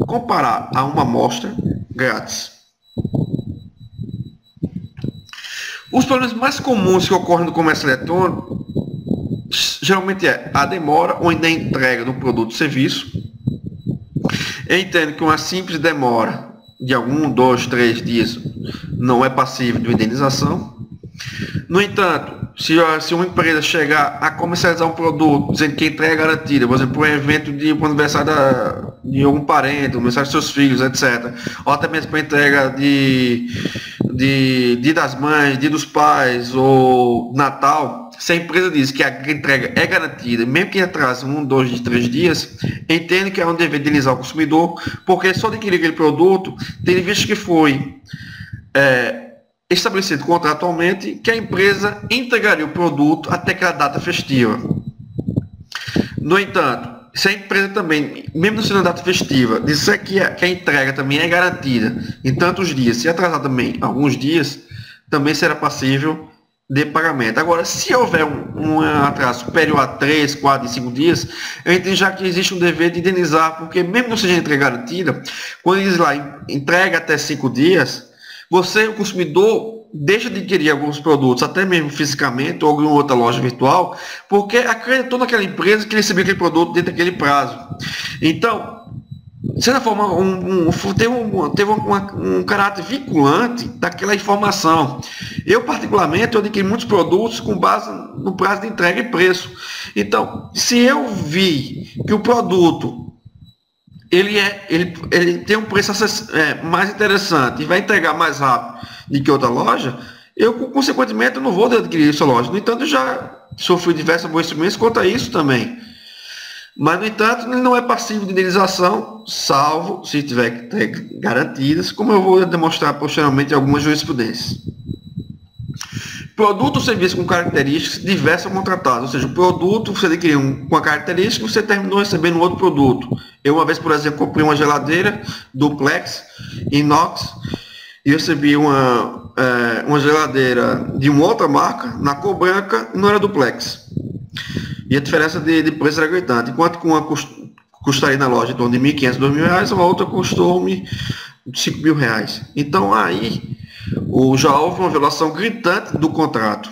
comparar a uma amostra grátis. Os problemas mais comuns que ocorrem no comércio eletrônico geralmente é a demora ou ainda a entrega do produto ou serviço. Eu entendo que uma simples demora de 1, 2, 3 dias não é passível de indenização. No entanto, se uma empresa chegar a comercializar um produto dizendo que a entrega é garantida, por exemplo, um evento de um aniversário de algum parente, aniversário de seus filhos, etc., ou até mesmo para entrega de Dia das Mães, Dia dos Pais ou Natal, se a empresa diz que a entrega é garantida, mesmo que atrase 1, 2, 3 dias, entendo que é um dever de indenizar o consumidor, porque só adquirir aquele produto, tendo visto que foi estabelecido contratualmente que a empresa entregaria o produto até aquela data festiva. No entanto, se a empresa também, mesmo sendo data festiva, disser que a entrega também é garantida em tantos dias, se atrasar também alguns dias, também será passível de pagamento. Agora, se houver um atraso superior a 3, 4 e 5 dias, eu entendo já que existe um dever de indenizar, porque mesmo não seja entrega garantida, quando diz lá entrega até 5 dias, o consumidor, deixa de adquirir alguns produtos, até mesmo fisicamente ou em outra loja virtual, porque acreditou naquela empresa que recebeu aquele produto dentro daquele prazo. Então, de certa forma, teve um caráter vinculante daquela informação. Eu, particularmente, adquiri muitos produtos com base no prazo de entrega e preço. Então, se eu vi que o produto ele tem um preço mais interessante e vai entregar mais rápido do que outra loja, eu, consequentemente, não vou adquirir essa loja. No entanto, já sofri diversos aborrecimentos quanto a isso também. Mas, no entanto, ele não é passível de indenização, salvo se tiver garantidas, como eu vou demonstrar posteriormente em algumas jurisprudências. Produto ou serviço com características diversas contratadas, ou seja, o produto você adquiriu com a característica e você terminou recebendo outro produto. Eu uma vez, por exemplo, comprei uma geladeira duplex inox e recebi uma geladeira de uma outra marca na cor branca e não era duplex. E a diferença de preço era gritante. Enquanto que uma custaria na loja em torno de R$ 1.500, R$ 2.000, a outra custou-me R$ 5.000. Então aí já houve uma violação gritante do contrato.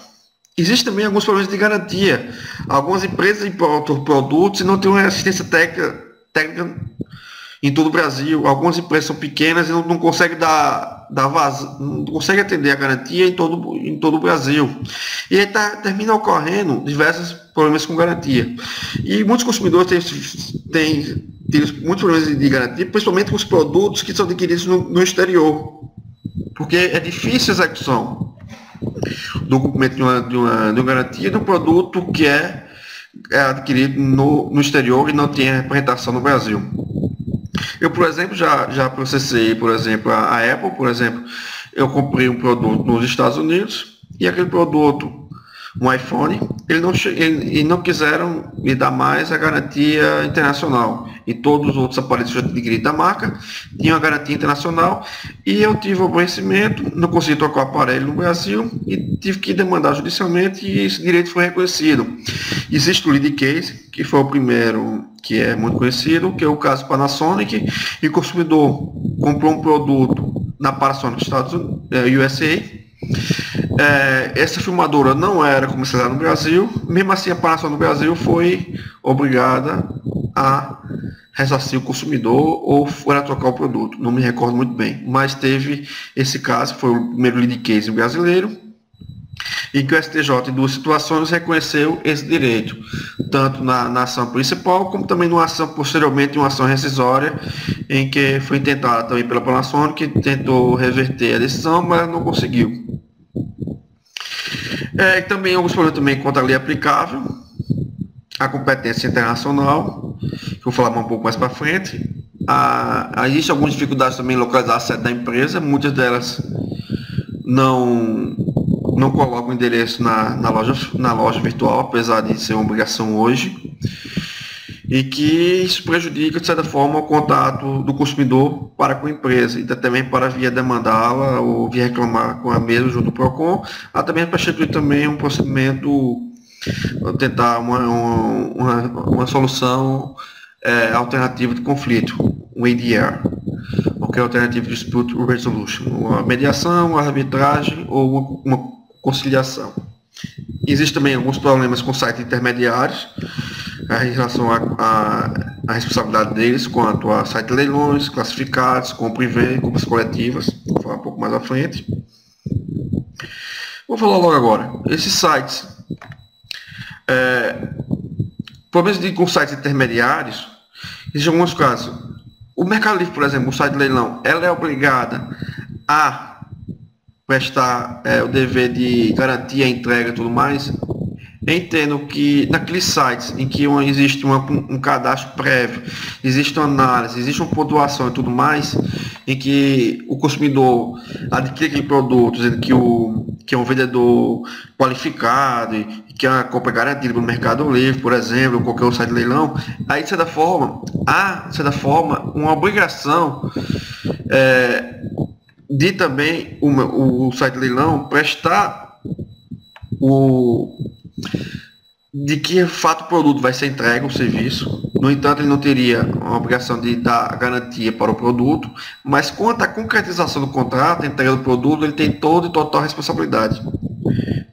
Existem também alguns problemas de garantia. Algumas empresas importam produtos e não têm uma assistência técnica em todo o Brasil. Algumas empresas são pequenas e não conseguem não conseguem atender a garantia em todo o Brasil. E aí termina ocorrendo diversos problemas com garantia. E muitos consumidores têm muitos problemas de garantia, principalmente com os produtos que são adquiridos no exterior. Porque é difícil a execução do cumprimento de uma garantia de um produto que é adquirido no exterior e não tem representação no Brasil. Eu, por exemplo, já processei, por exemplo, a Apple, por exemplo, eu comprei um produto nos Estados Unidos e aquele produto, um iPhone, eles não quiseram me dar mais a garantia internacional. E todos os outros aparelhos que eu tinha adquirido da marca tinham a garantia internacional e eu tive o aborrecimento, não consegui trocar o aparelho no Brasil e tive que demandar judicialmente e esse direito foi reconhecido. Existe o lead case, que foi o primeiro, que é muito conhecido, que é o caso Panasonic, e o consumidor comprou um produto na Panasonic Estados Unidos, USA. Essa filmadora não era comercializada no Brasil, mesmo assim a Panasonic no Brasil foi obrigada a ressarcir o consumidor ou foi a trocar o produto, não me recordo muito bem, mas teve esse caso, foi o primeiro lead case brasileiro, em que o STJ em 2 situações reconheceu esse direito, tanto na ação principal, como também numa ação posteriormente, uma ação rescisória, em que foi tentada também pela Panasonic, que tentou reverter a decisão, mas não conseguiu. Também alguns problemas também quanto à lei aplicável, a competência internacional, que eu vou falar um pouco mais para frente. Existem algumas dificuldades também em localizar a sede da empresa, muitas delas não colocam o endereço na loja virtual, apesar de ser uma obrigação hoje. e que isso prejudica, de certa forma, o contato do consumidor para com a empresa, e também para via demandá-la ou via reclamar com a mesma junto ao PROCON, até mesmo para instituir também um procedimento, tentar uma solução alternativa de conflito, um ADR, que é Alternative Dispute Resolution, uma mediação, uma arbitragem ou uma conciliação. Existem também alguns problemas com sites intermediários em relação à responsabilidade deles quanto a site de leilões, classificados, compra e venda, compras coletivas. Vou falar um pouco mais à frente. Vou falar logo agora. Esses sites, problemas com sites intermediários, existem alguns casos. O Mercado Livre, por exemplo, o site de leilão, ela é obrigada a prestar o dever de garantia, entrega e tudo mais. Entendo que naqueles sites em que existe um cadastro prévio, existe uma análise, existe uma pontuação e tudo mais, em que o consumidor adquire aquele produto, dizendo que é um vendedor qualificado e que é uma compra garantida no Mercado Livre, por exemplo, ou qualquer outro site de leilão, aí de certa forma, há uma obrigação de também o site de leilão prestar de que fato o produto vai ser entregue, o serviço. No entanto, ele não teria uma obrigação de dar garantia para o produto, mas quanto à concretização do contrato, a entrega do produto, ele tem toda e total responsabilidade.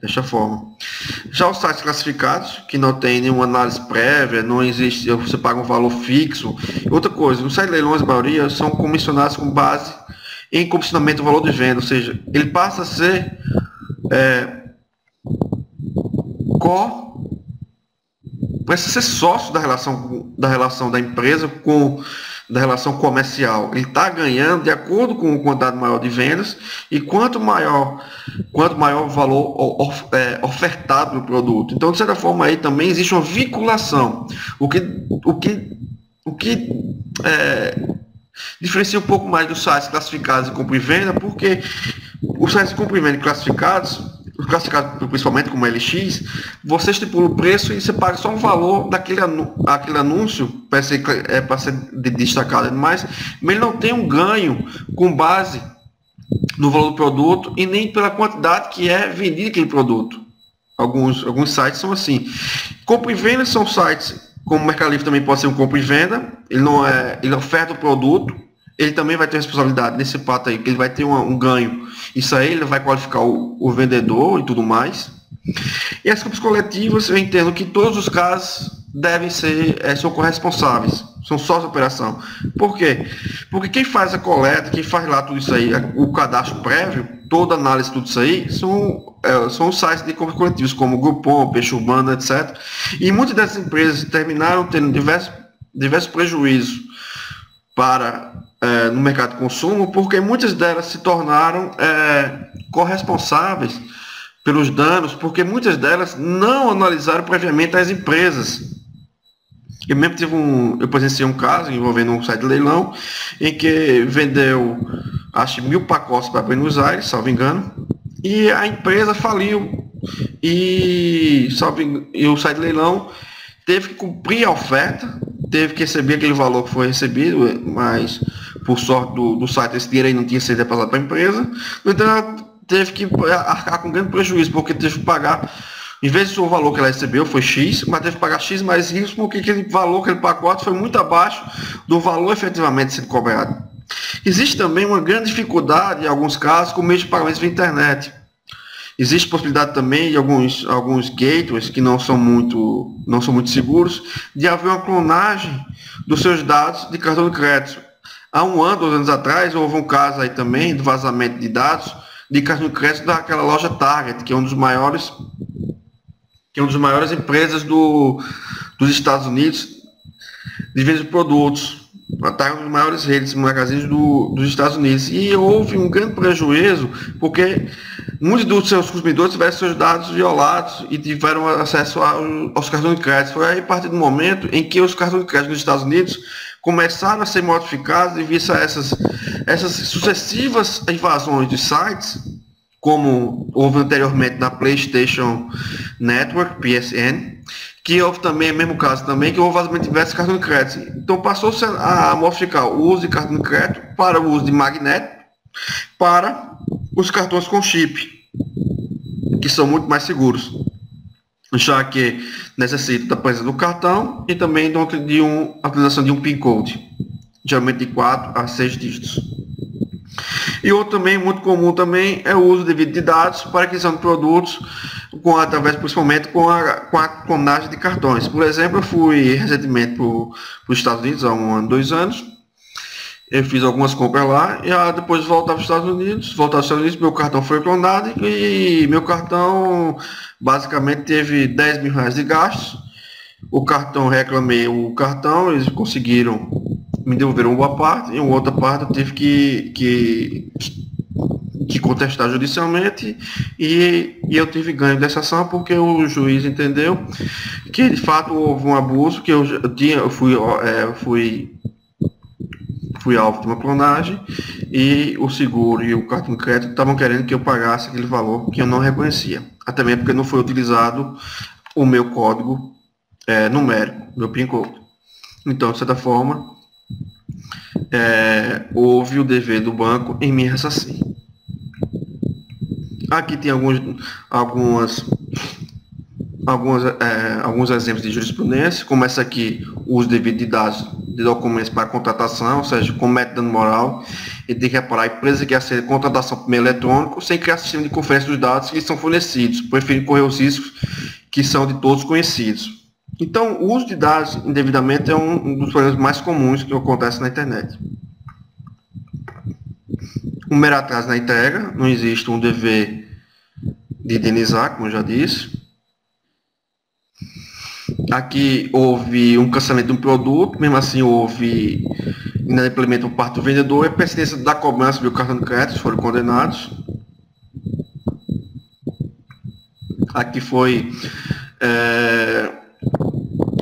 Desta forma. Já os sites classificados, que não tem nenhuma análise prévia, não existe, você paga um valor fixo. Outra coisa, os sites de leilões, a maioria, são comissionados com base em comissionamento do valor de venda, ou seja, ele passa a ser precisa ser sócio da relação da empresa da relação comercial. Ele está ganhando de acordo com o quantidade maior de vendas, e quanto maior o valor ofertado no produto. Então, de certa forma, aí também existe uma vinculação, o que diferencia um pouco mais dos sites classificados de compra e venda, porque os sites de compra e venda classificados, principalmente como LX, você estipula o preço e você paga só o valor daquele anúncio para ser destacado, mas ele não tem um ganho com base no valor do produto e nem pela quantidade que é vendido aquele produto. Alguns sites são assim. Compra e venda são sites, como o Mercado Livre também pode ser um compra e venda, ele oferta o produto, ele também vai ter responsabilidade nesse fato aí, que ele vai ter um ganho. Isso aí ele vai qualificar o vendedor e tudo mais. E as compras coletivas, eu entendo que todos os casos devem ser, são corresponsáveis, são sócios de operação. Por quê? Porque quem faz a coleta, quem faz lá tudo isso aí, o cadastro prévio, toda a análise, tudo isso aí, são os sites de compras coletivas, como o Groupon, Peixe Urbano, etc. E muitas dessas empresas terminaram tendo diversos prejuízos no mercado de consumo, porque muitas delas se tornaram corresponsáveis pelos danos, porque muitas delas não analisaram previamente as empresas. Eu presenciei um caso envolvendo um site de leilão, em que vendeu, acho, 1.000 pacotes para Buenos Aires, salvo engano, e a empresa faliu, e o site de leilão teve que cumprir a oferta, teve que receber aquele valor que foi recebido, mas por sorte do site, esse dinheiro aí não tinha sido repassado para a empresa. Então, teve que arcar com grande prejuízo, porque teve que pagar, em vez do valor que ela recebeu, foi X, mas teve que pagar X mais Y, porque aquele valor, aquele pacote, foi muito abaixo do valor efetivamente sendo cobrado. Existe também uma grande dificuldade, em alguns casos, com o meio de pagamentos via internet. Existe possibilidade também de alguns gateways que não são muito seguros, de haver uma clonagem dos seus dados de cartão de crédito. Há 1 ano, 2 anos atrás, houve um caso aí também do vazamento de dados de cartão de crédito daquela loja Target, que é uma das maiores empresas dos Estados Unidos de venda de produtos. Está uma das maiores redes de magazines dos Estados Unidos. E houve um grande prejuízo, porque muitos dos seus consumidores tiveram seus dados violados e tiveram acesso aos cartões de crédito. Foi aí a partir do momento em que os cartões de crédito nos Estados Unidos começaram a ser modificados e visto essas sucessivas invasões de sites, como houve anteriormente na PlayStation Network, PSN, que houve também, mesmo caso também, que houve vazamento de diversos cartões de crédito. Então passou-se a modificar o uso de cartão de crédito para o uso de magnético para os cartões com chip, que são muito mais seguros, já que necessita da presença do cartão e também de a utilização de um PIN code, geralmente de 4 a 6 dígitos. E outro também muito comum também é o uso devido de dados para aquisição de produtos através principalmente com a clonagem de cartões. Por exemplo, eu fui recentemente para os Estados Unidos há 1 ano, 2 anos. Eu fiz algumas compras lá e depois de voltar para os Estados Unidos, meu cartão foi clonado e meu cartão basicamente teve 10 mil reais de gastos. O cartão, reclamei o cartão, eles conseguiram me devolveram uma parte e uma outra parte eu tive que contestar judicialmente e eu tive ganho dessa ação porque o juiz entendeu que de fato houve um abuso, que eu fui alvo de uma clonagem e o seguro e o cartão de crédito estavam querendo que eu pagasse aquele valor que eu não reconhecia, até mesmo porque não foi utilizado o meu código numérico, meu PIN code. Então, de certa forma, houve o dever do banco em me ressarcir. Aqui tem alguns exemplos de jurisprudência. Começa aqui o uso devido de dados de documentos para contratação, ou seja, comete dano moral e tem que reparar a empresa que aceita contratação por meio eletrônico sem criar sistema de conferência dos dados que são fornecidos, preferindo correr os riscos que são de todos conhecidos. Então, o uso de dados indevidamente é um dos problemas mais comuns que acontece na internet. Um mero atraso na entrega, não existe um dever de indenizar, como eu já disse. Aqui houve um cancelamento de um produto, mesmo assim houve inadimplemento por parte do vendedor e a persistência da cobrança do cartão de crédito foram condenados. Aqui foi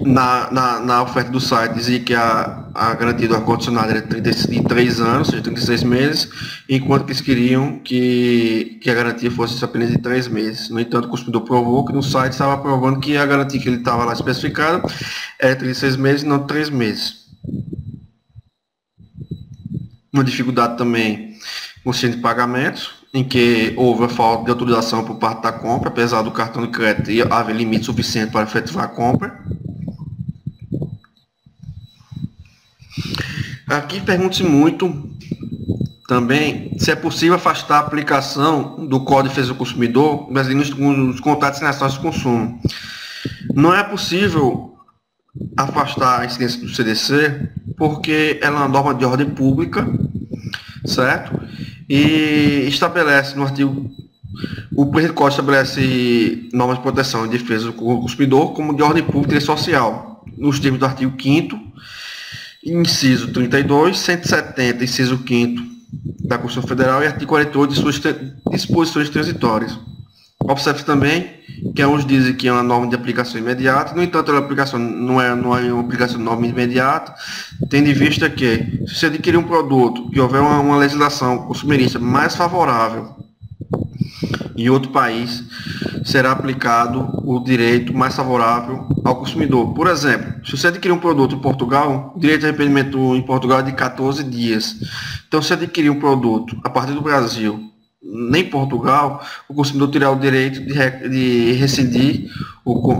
na oferta do site dizia que a garantia do ar-condicionado era de 3 anos, ou seja, 36 meses, enquanto que eles queriam que a garantia fosse apenas de 3 meses. No entanto, o consumidor provou que no site estava provando que a garantia que ele estava lá especificada era 36 meses e não 3 meses. Uma dificuldade também com o sistema de pagamentos, em que houve a falta de autorização por parte da compra, apesar do cartão de crédito haver limite suficiente para efetivar a compra. Aqui pergunta-se muito também se é possível afastar a aplicação do Código de Defesa do Consumidor nos contratos internacionais de consumo. Não é possível afastar a incidência do CDC porque ela é uma norma de ordem pública, certo? E estabelece no artigo, o presente Código estabelece normas de proteção e defesa do consumidor como de ordem pública e social, nos termos do artigo 5º, inciso 32, 170, inciso 5º da Constituição Federal e artigo 48 de suas disposições transitórias. Observe também que alguns dizem que é uma norma de aplicação imediata, no entanto, a aplicação não é uma aplicação de norma imediata, tendo em vista que, se você adquirir um produto que houver uma legislação consumerista mais favorável em outro país, será aplicado o direito mais favorável ao consumidor. Por exemplo, se você adquirir um produto em Portugal, o direito de arrependimento em Portugal é de 14 dias. Então, se adquirir um produto a partir do Brasil, nem Portugal, o consumidor terá o direito de rescindir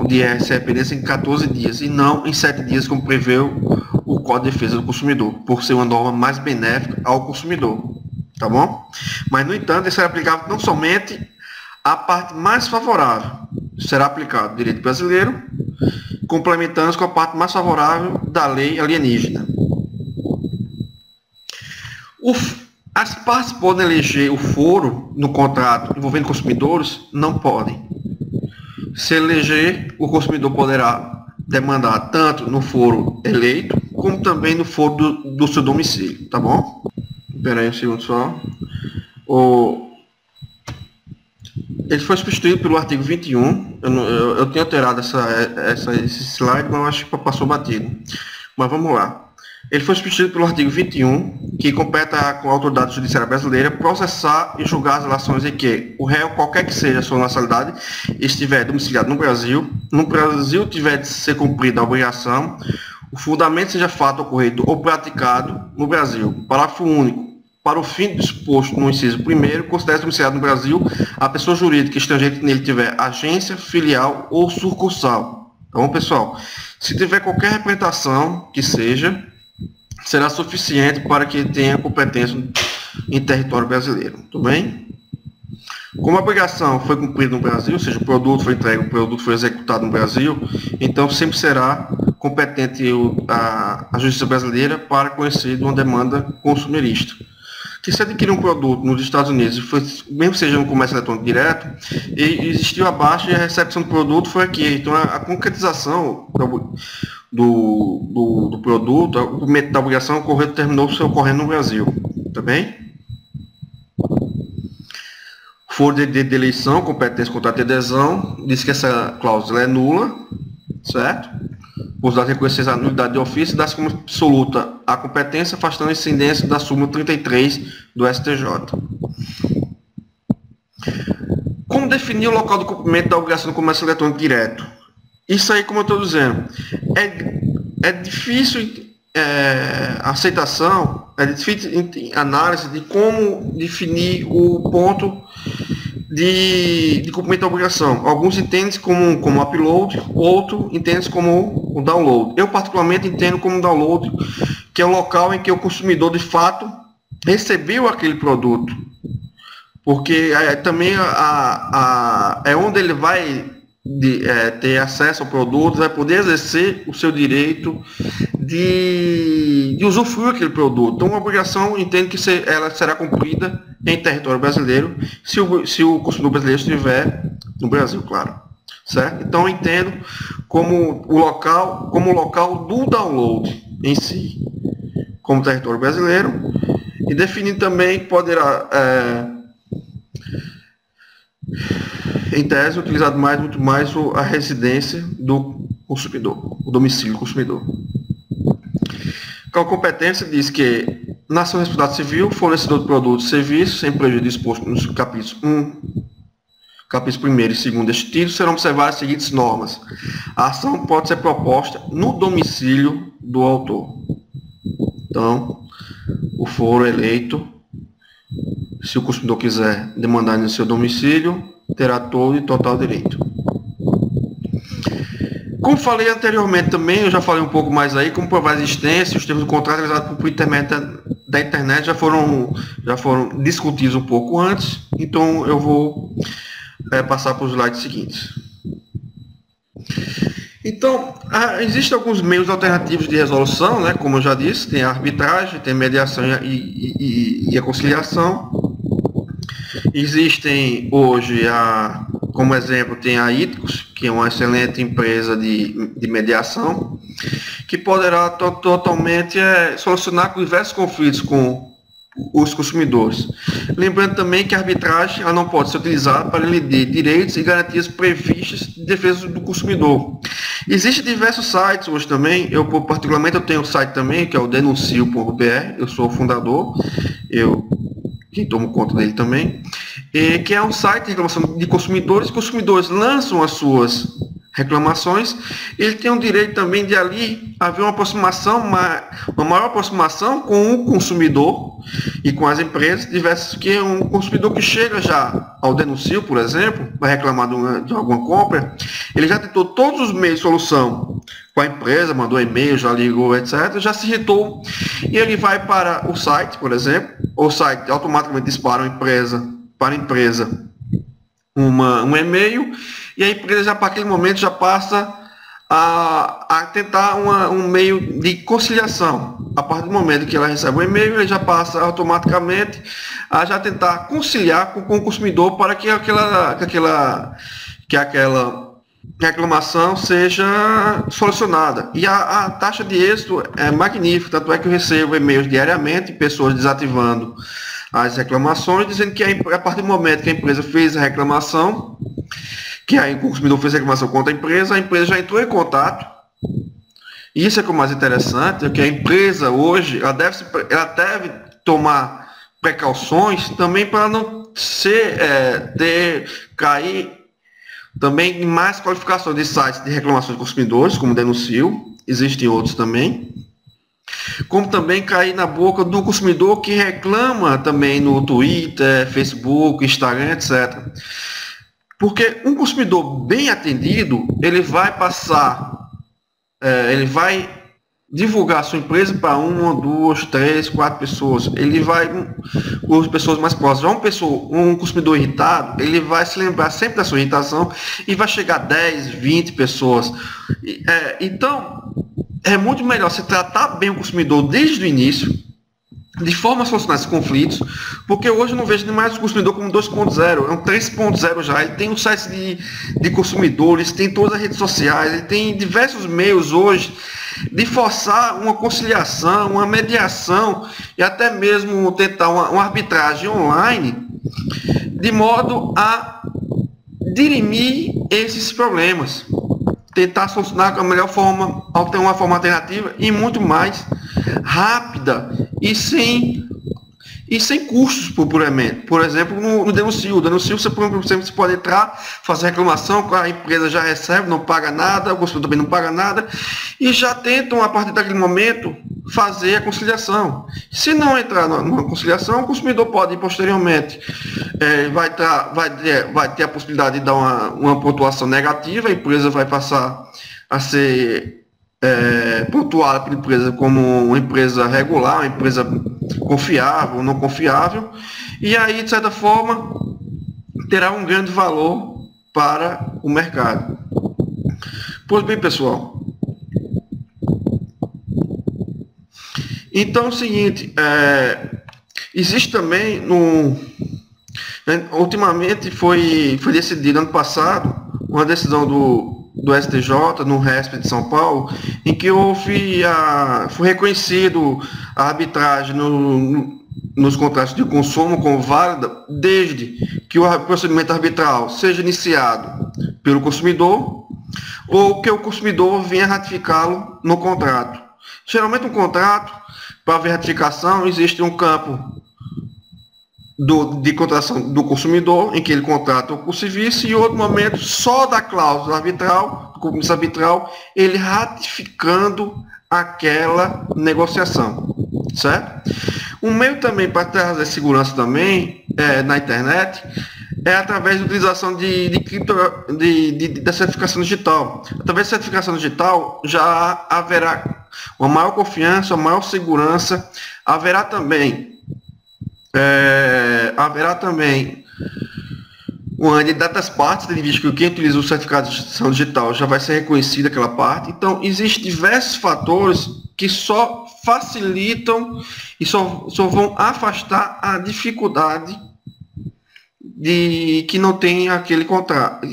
de arrependência em 14 dias, e não em 7 dias, como prevê o Código de Defesa do Consumidor, por ser uma norma mais benéfica ao consumidor. Tá bom? Mas, no entanto, isso será aplicável não somente à parte mais favorável. Será aplicado o direito brasileiro, complementando-se com a parte mais favorável da lei alienígena. As partes podem eleger o foro no contrato envolvendo consumidores? Não podem. Se eleger, o consumidor poderá demandar tanto no foro eleito, como também no foro do seu domicílio, tá bom? Espera aí um segundo só. Ele foi substituído pelo artigo 21. Eu tinha alterado esse slide, mas eu acho que passou batido. Mas vamos lá. Ele foi substituído pelo artigo 21, que compete com a autoridade judiciária brasileira processar e julgar as relações em que o réu, qualquer que seja a sua nacionalidade, estiver domiciliado no Brasil tiver de ser cumprida a obrigação, o fundamento seja fato ocorrido ou praticado no Brasil. Parágrafo único. Para o fim disposto no inciso 1º, considera-se domiciliado no Brasil a pessoa jurídica estrangeira que nele tiver agência, filial ou sucursal. Então, pessoal, se tiver qualquer representação que seja, será suficiente para que tenha competência em território brasileiro. Tudo bem? Como a obrigação foi cumprida no Brasil, ou seja, o produto foi entregue, o produto foi executado no Brasil, então sempre será competente a Justiça brasileira para conhecer de uma demanda consumerista. Que se adquirir um produto nos Estados Unidos, mesmo seja no comércio eletrônico direto, e existiu a baixa e a recepção do produto foi aqui. Então a concretização do produto, o cumprimento da obrigação terminou se ocorrendo no Brasil. Tá bem? Foro de eleição, competência, contrato de adesão, diz que essa cláusula é nula, certo? Os dados reconhecem a nulidade de ofício e dá-se como absoluta a competência, afastando a incidência da súmula 33 do STJ. Como definir o local do cumprimento da obrigação do comércio eletrônico direto? Isso aí, como eu estou dizendo, é difícil aceitação, é difícil análise de como definir o ponto de cumprimento da obrigação. Alguns entendem como upload, outros entendem como o download. Eu particularmente entendo como download, que é o local em que o consumidor de fato recebeu aquele produto, porque também é onde ele vai ter acesso ao produto, vai poder exercer o seu direito de usufruir aquele produto. Então, a obrigação entende que ela será cumprida em território brasileiro, se o consumidor brasileiro estiver no Brasil, claro. Certo? Então, eu entendo como o local do download em si, como território brasileiro, e definindo também que poderá, em tese, utilizado muito mais a residência do consumidor, o domicílio do consumidor. A competência diz que nação responsabilidade civil, fornecedor de produtos e serviços, sem prejuízo disposto nos capítulos 1º e 2º deste título, serão observadas as seguintes normas. A ação pode ser proposta no domicílio do autor. Então, o foro eleito, se o consumidor quiser demandar no seu domicílio, terá todo e total direito. Como falei anteriormente também, eu já falei um pouco mais aí, como provar a existência, os termos do contrato realizados por intermédio da internet já foram discutidos um pouco antes, então eu vou passar para os slides seguintes. Então, existem alguns meios alternativos de resolução, né? Como eu já disse, tem a arbitragem, tem a mediação e a conciliação. Existem hoje, como exemplo, tem a Iticus, que é uma excelente empresa de mediação, que poderá totalmente solucionar diversos conflitos com os consumidores. Lembrando também que a arbitragem não pode ser utilizada para limitar direitos e garantias previstas de defesa do consumidor. Existem diversos sites hoje também, particularmente eu tenho um site também, que é o denuncio.br, eu sou o fundador, quem tomo conta dele também, que é um site de reclamação de consumidores. Os consumidores lançam as suas reclamações, ele tem o direito também de ali haver uma maior aproximação com o consumidor e com as empresas, que um consumidor que chega já ao denuncio, por exemplo, vai reclamar de alguma compra, ele já tentou todos os meios de solução com a empresa, mandou e-mail, já ligou, etc., já se irritou, e ele vai para o site, por exemplo, o site automaticamente dispara para a empresa um e-mail, e a empresa já para aquele momento já passa a tentar um meio de conciliação. A partir do momento que ela recebe o e-mail, ele já passa automaticamente a já tentar conciliar com o consumidor para que aquela reclamação seja solucionada. E a taxa de êxito é magnífica, tanto é que eu recebo e-mails diariamente, pessoas desativando as reclamações, dizendo que a partir do momento que a empresa fez a reclamação, que aí o consumidor fez a reclamação contra a empresa já entrou em contato isso é o mais interessante, é que a empresa hoje, ela deve tomar precauções também para não cair também em mais qualificações de sites de reclamações de consumidores, como Denuncio, existem outros também, como também cair na boca do consumidor que reclama também no Twitter, Facebook, Instagram, etc. Porque um consumidor bem atendido, ele vai ele vai divulgar a sua empresa para 1, 2, 3, 4 pessoas. Ele vai com as pessoas mais próximas. Um consumidor irritado, ele vai se lembrar sempre da sua irritação e vai chegar a 10, 20 pessoas. Então, é muito melhor você tratar bem o consumidor desde o início, de forma a solucionar esses conflitos, porque hoje eu não vejo mais o consumidor como 2.0, é um 3.0 já. Ele tem um site de consumidores, tem todas as redes sociais, ele tem diversos meios hoje de forçar uma conciliação, uma mediação e até mesmo tentar uma arbitragem online, de modo a dirimir esses problemas, tentar solucionar da melhor forma, ter uma forma alternativa e muito mais rápida e sem custos puramente. Por exemplo, no Denuncio. O Denuncio você pode entrar, fazer reclamação, a empresa já recebe, não paga nada, o consumidor também não paga nada, e já tentam, a partir daquele momento, fazer a conciliação. Se não entrar numa conciliação, o consumidor pode, posteriormente, vai ter a possibilidade de dar uma pontuação negativa, a empresa vai passar a ser pontuada pela empresa como uma empresa regular, uma empresa confiável, não confiável, e aí, de certa forma, terá um grande valor para o mercado. Pois bem, pessoal, então é o seguinte, existe também, ultimamente foi decidido ano passado, uma decisão do STJ, no RESP de São Paulo, em que foi reconhecido a arbitragem nos contratos de consumo como válida, desde que o procedimento arbitral seja iniciado pelo consumidor ou que o consumidor venha ratificá-lo no contrato. Geralmente um contrato, para haver ratificação, existe um campo de contratação do consumidor, em que ele contrata o serviço, e outro momento só da cláusula arbitral, do compromisso arbitral, ele ratificando aquela negociação, certo? Um meio também para trazer segurança também na internet é através da utilização da certificação digital. Através da certificação digital já haverá uma maior confiança, uma maior segurança, haverá também uma identidade das partes, tendo visto que quem utiliza o certificado de certificação digital já vai ser reconhecido aquela parte. Então, existem diversos fatores que só facilitam e só vão afastar a dificuldade de que não tem aquele contrato,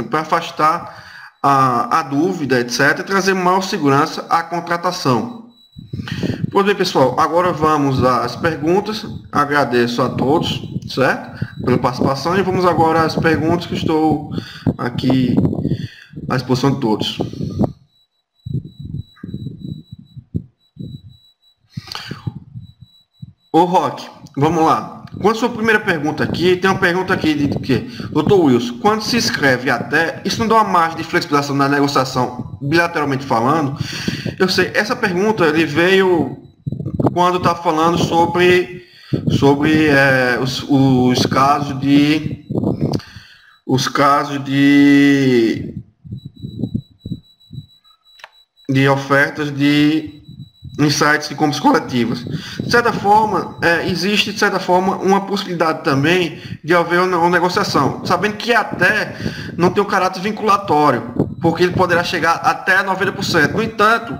para afastar a dúvida, etc., e trazer maior segurança à contratação. Pois bem, pessoal, agora vamos às perguntas. Agradeço a todos, certo? Pela participação, e vamos agora às perguntas, que estou aqui à disposição de todos. Ô, Roque, vamos lá. Quanto à sua primeira pergunta aqui, tem uma pergunta aqui de que, Dr. Wilson, quando se escreve até, isso não dá uma margem de flexibilização na negociação, bilateralmente falando? Eu sei, essa pergunta ele veio quando está falando sobre os casos de ofertas em sites de compras coletivas. De certa forma, existe, de certa forma, uma possibilidade também de haver uma negociação, sabendo que até não tem um caráter vinculatório, porque ele poderá chegar até 90%. No entanto,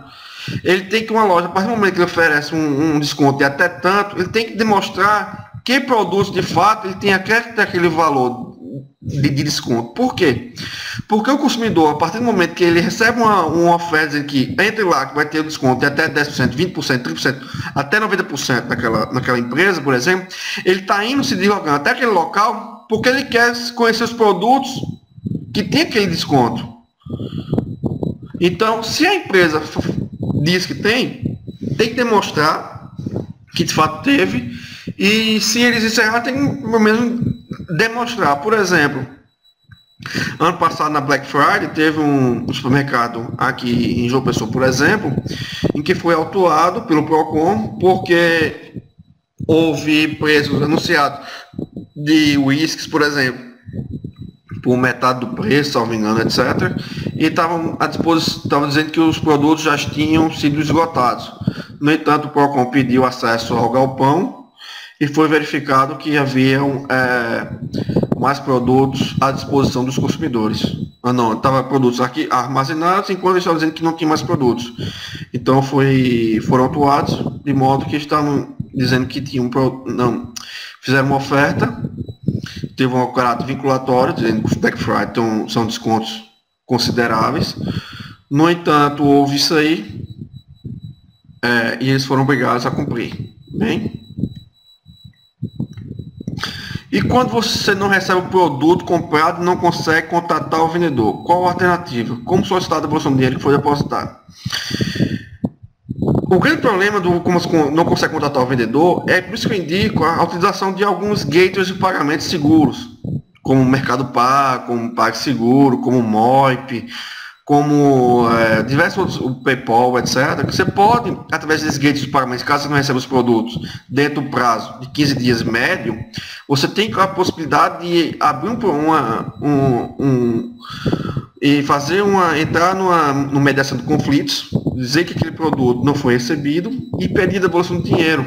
ele tem que uma loja, a partir do momento que ele oferece um desconto de até tanto, ele tem que demonstrar que produto, de fato, ele tem aquele valor de desconto. Por quê? Porque o consumidor, a partir do momento que ele recebe uma oferta que entre lá, que vai ter o desconto de até 10%, 20%, 30%, até 90% naquela empresa, por exemplo, ele está indo se deslocando até aquele local porque ele quer conhecer os produtos que tem aquele desconto. Então, se a empresa diz que tem que demonstrar que de fato teve, e se eles encerrarem, tem que pelo menos demonstrar. Por exemplo, ano passado na Black Friday teve um supermercado aqui em João Pessoa, por exemplo, em que foi autuado pelo Procon porque houve preços anunciados de uísques, por exemplo, por metade do preço, salvo engano, etc. E estavam à disposição, estavam dizendo que os produtos já tinham sido esgotados. No entanto, o Procon pediu acesso ao galpão e foi verificado que haviam mais produtos à disposição dos consumidores. Não, estava produtos aqui armazenados, enquanto eles estavam dizendo que não tinha mais produtos. Então foram autuados, de modo que estavam dizendo que tinham fizeram uma oferta, teve um caráter vinculatório, dizendo que os Black Friday são descontos consideráveis. No entanto, houve isso aí, e eles foram obrigados a cumprir. Bem? E quando você não recebe o produto comprado e não consegue contatar o vendedor, qual a alternativa? Como solicitar a devolução do dinheiro que foi depositado? O grande problema do como não consegue contatar o vendedor é por isso que eu indico a utilização de alguns gateways de pagamentos seguros, como o Mercado Pago, como o PagSeguro, como o Moip, como diversos outros, o PayPal, etc., que você pode, através desses gates de pagamento, caso você não receba os produtos dentro do prazo de 15 dias médio, você tem a possibilidade de abrir e fazer entrar numa mediação de conflitos, dizer que aquele produto não foi recebido e pedir a devolução do dinheiro.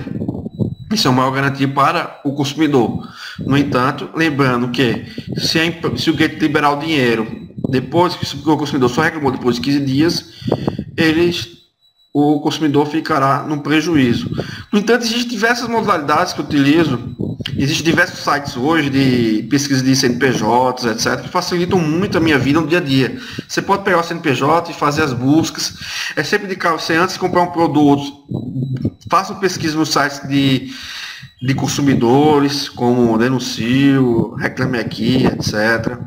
Isso é uma maior garantia para o consumidor. No entanto, lembrando que se o gate liberar o dinheiro depois que o consumidor só reclamou depois de 15 dias, o consumidor ficará num prejuízo. No entanto, existem diversas modalidades que eu utilizo. Existem diversos sites hoje de pesquisa de CNPJs, etc., que facilitam muito a minha vida no dia a dia. Você pode pegar o CNPJ e fazer as buscas. É sempre indicar você, antes de comprar um produto, faça uma pesquisa nos sites de consumidores, como Denuncio, Reclame Aqui, etc.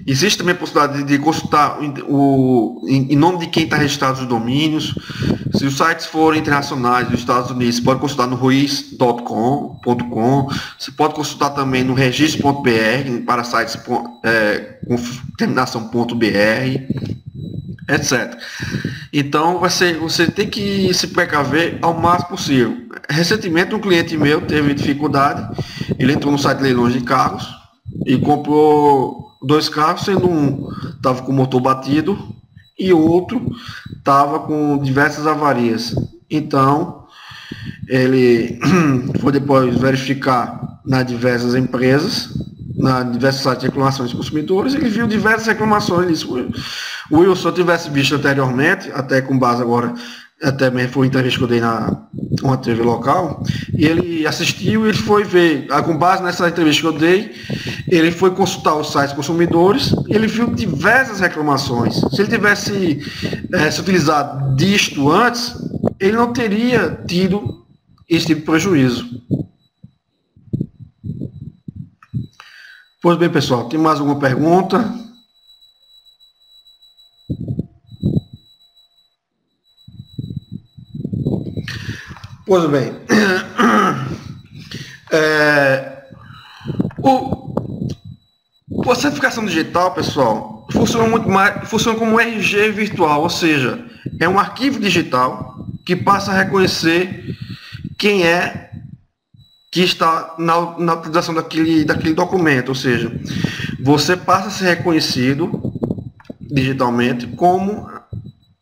Existe também a possibilidade de consultar em nome de quem está registrado os domínios. Se os sites forem internacionais dos Estados Unidos, você pode consultar no ruiz.com. Você pode consultar também no registro.br para sites com terminação .br, etc. Então, você tem que se precaver ao máximo possível. Recentemente, um cliente meu teve dificuldade. Ele entrou no site de leilões de carros e comprou 2 carros, sendo um estava com o motor batido e o outro estava com diversas avarias. Então, ele foi depois verificar nas diversas empresas, nas diversos sites de reclamações de consumidores, ele viu diversas reclamações. Ele disse: Will, se eu tivesse visto anteriormente, até com base agora, até mesmo foi uma entrevista que eu dei na uma TV local, e ele assistiu e ele foi ver, com base nessa entrevista que eu dei, ele foi consultar os sites consumidores e ele viu diversas reclamações. Se ele tivesse se utilizado disto antes, ele não teria tido esse tipo de prejuízo. Pois bem, pessoal, tem mais alguma pergunta? Pois bem, a certificação digital, pessoal, funciona como um RG virtual, ou seja, é um arquivo digital que passa a reconhecer quem é que está na utilização daquele documento, ou seja, você passa a ser reconhecido digitalmente como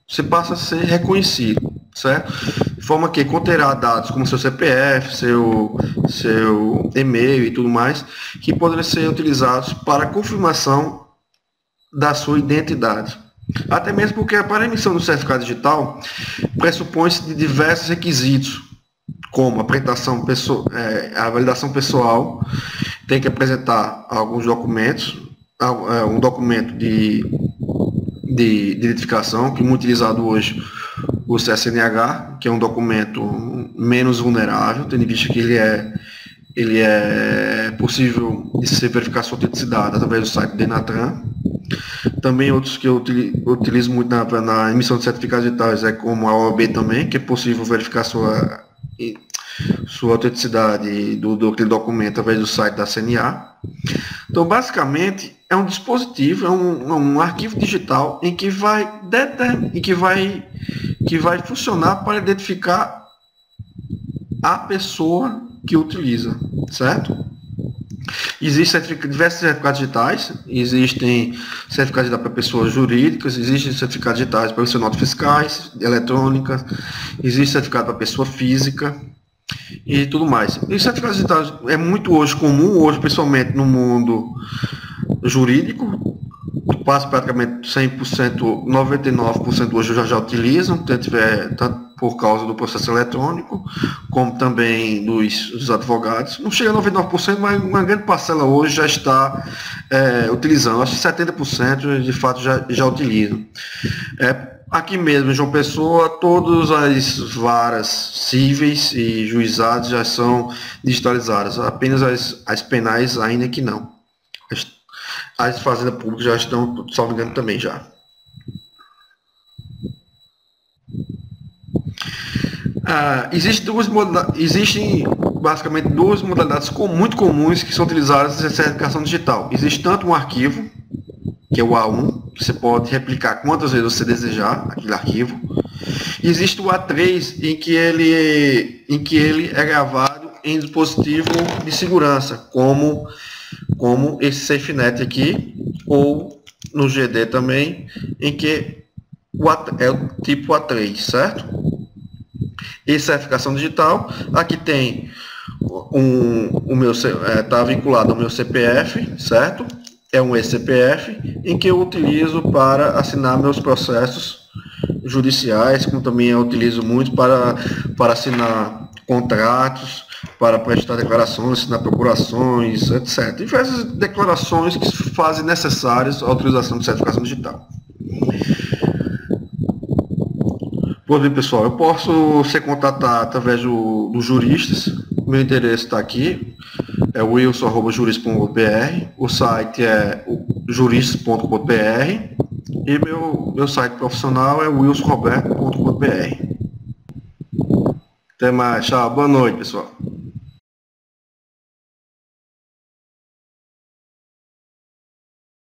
você passa a ser reconhecido, certo? De forma que conterá dados como seu CPF, seu e-mail e tudo mais, que poderão ser utilizados para a confirmação da sua identidade. Até mesmo porque para a emissão do certificado digital pressupõe-se de diversos requisitos, como a validação pessoal, tem que apresentar alguns documentos, um documento de identificação, que é muito utilizado hoje, o CSNH, que é um documento menos vulnerável, tendo em vista que ele é possível de se verificar sua autenticidade através do site do Denatran. Também outros que eu utilizo muito na emissão de certificados digitais é como a OAB também, que é possível verificar sua autenticidade daquele documento através do site da CNA. Então, basicamente, é um dispositivo, é um arquivo digital em que vai funcionar para identificar a pessoa que utiliza, certo? Existem diversos certificados digitais, existem certificados digitais para pessoas jurídicas, existem certificados digitais para notas fiscais, eletrônicas, existe certificado para pessoa física e tudo mais. E certificados digitais é muito hoje comum, hoje principalmente no mundo jurídico, quase praticamente 100%, 99% hoje já utilizam, tanto por causa do processo eletrônico, como também dos advogados. Não chega a 99%, mas uma grande parcela hoje já está utilizando. Acho que 70% de fato já utilizam. Aqui mesmo, em João Pessoa, todas as varas cíveis e juizados já são digitalizadas, apenas as penais ainda que não. As fazendas públicas já estão, salvo engano, também já. Existem basicamente duas modalidades muito comuns que são utilizadas na certificação digital. Existe tanto um arquivo, que é o A1, que você pode replicar quantas vezes você desejar aquele arquivo. E existe o A3, em que ele é gravado em dispositivo de segurança, como esse SafeNet aqui, ou no GD também, em que é o tipo A3, certo? Essa certificação digital, aqui tem o meu, está vinculado ao meu CPF, certo? É um eCPF em que eu utilizo para assinar meus processos judiciais, como também eu utilizo muito para assinar contratos, para prestar declarações, assinar procurações, etc. Diversas declarações que fazem necessárias a utilização de certificação digital. Pois bem, pessoal, eu posso ser contatado através dos juristas. Meu endereço está aqui, é wilson@juris.br, o site é juris.br e meu site profissional é wilsonroberto.br. Até mais, tchau, boa noite, pessoal.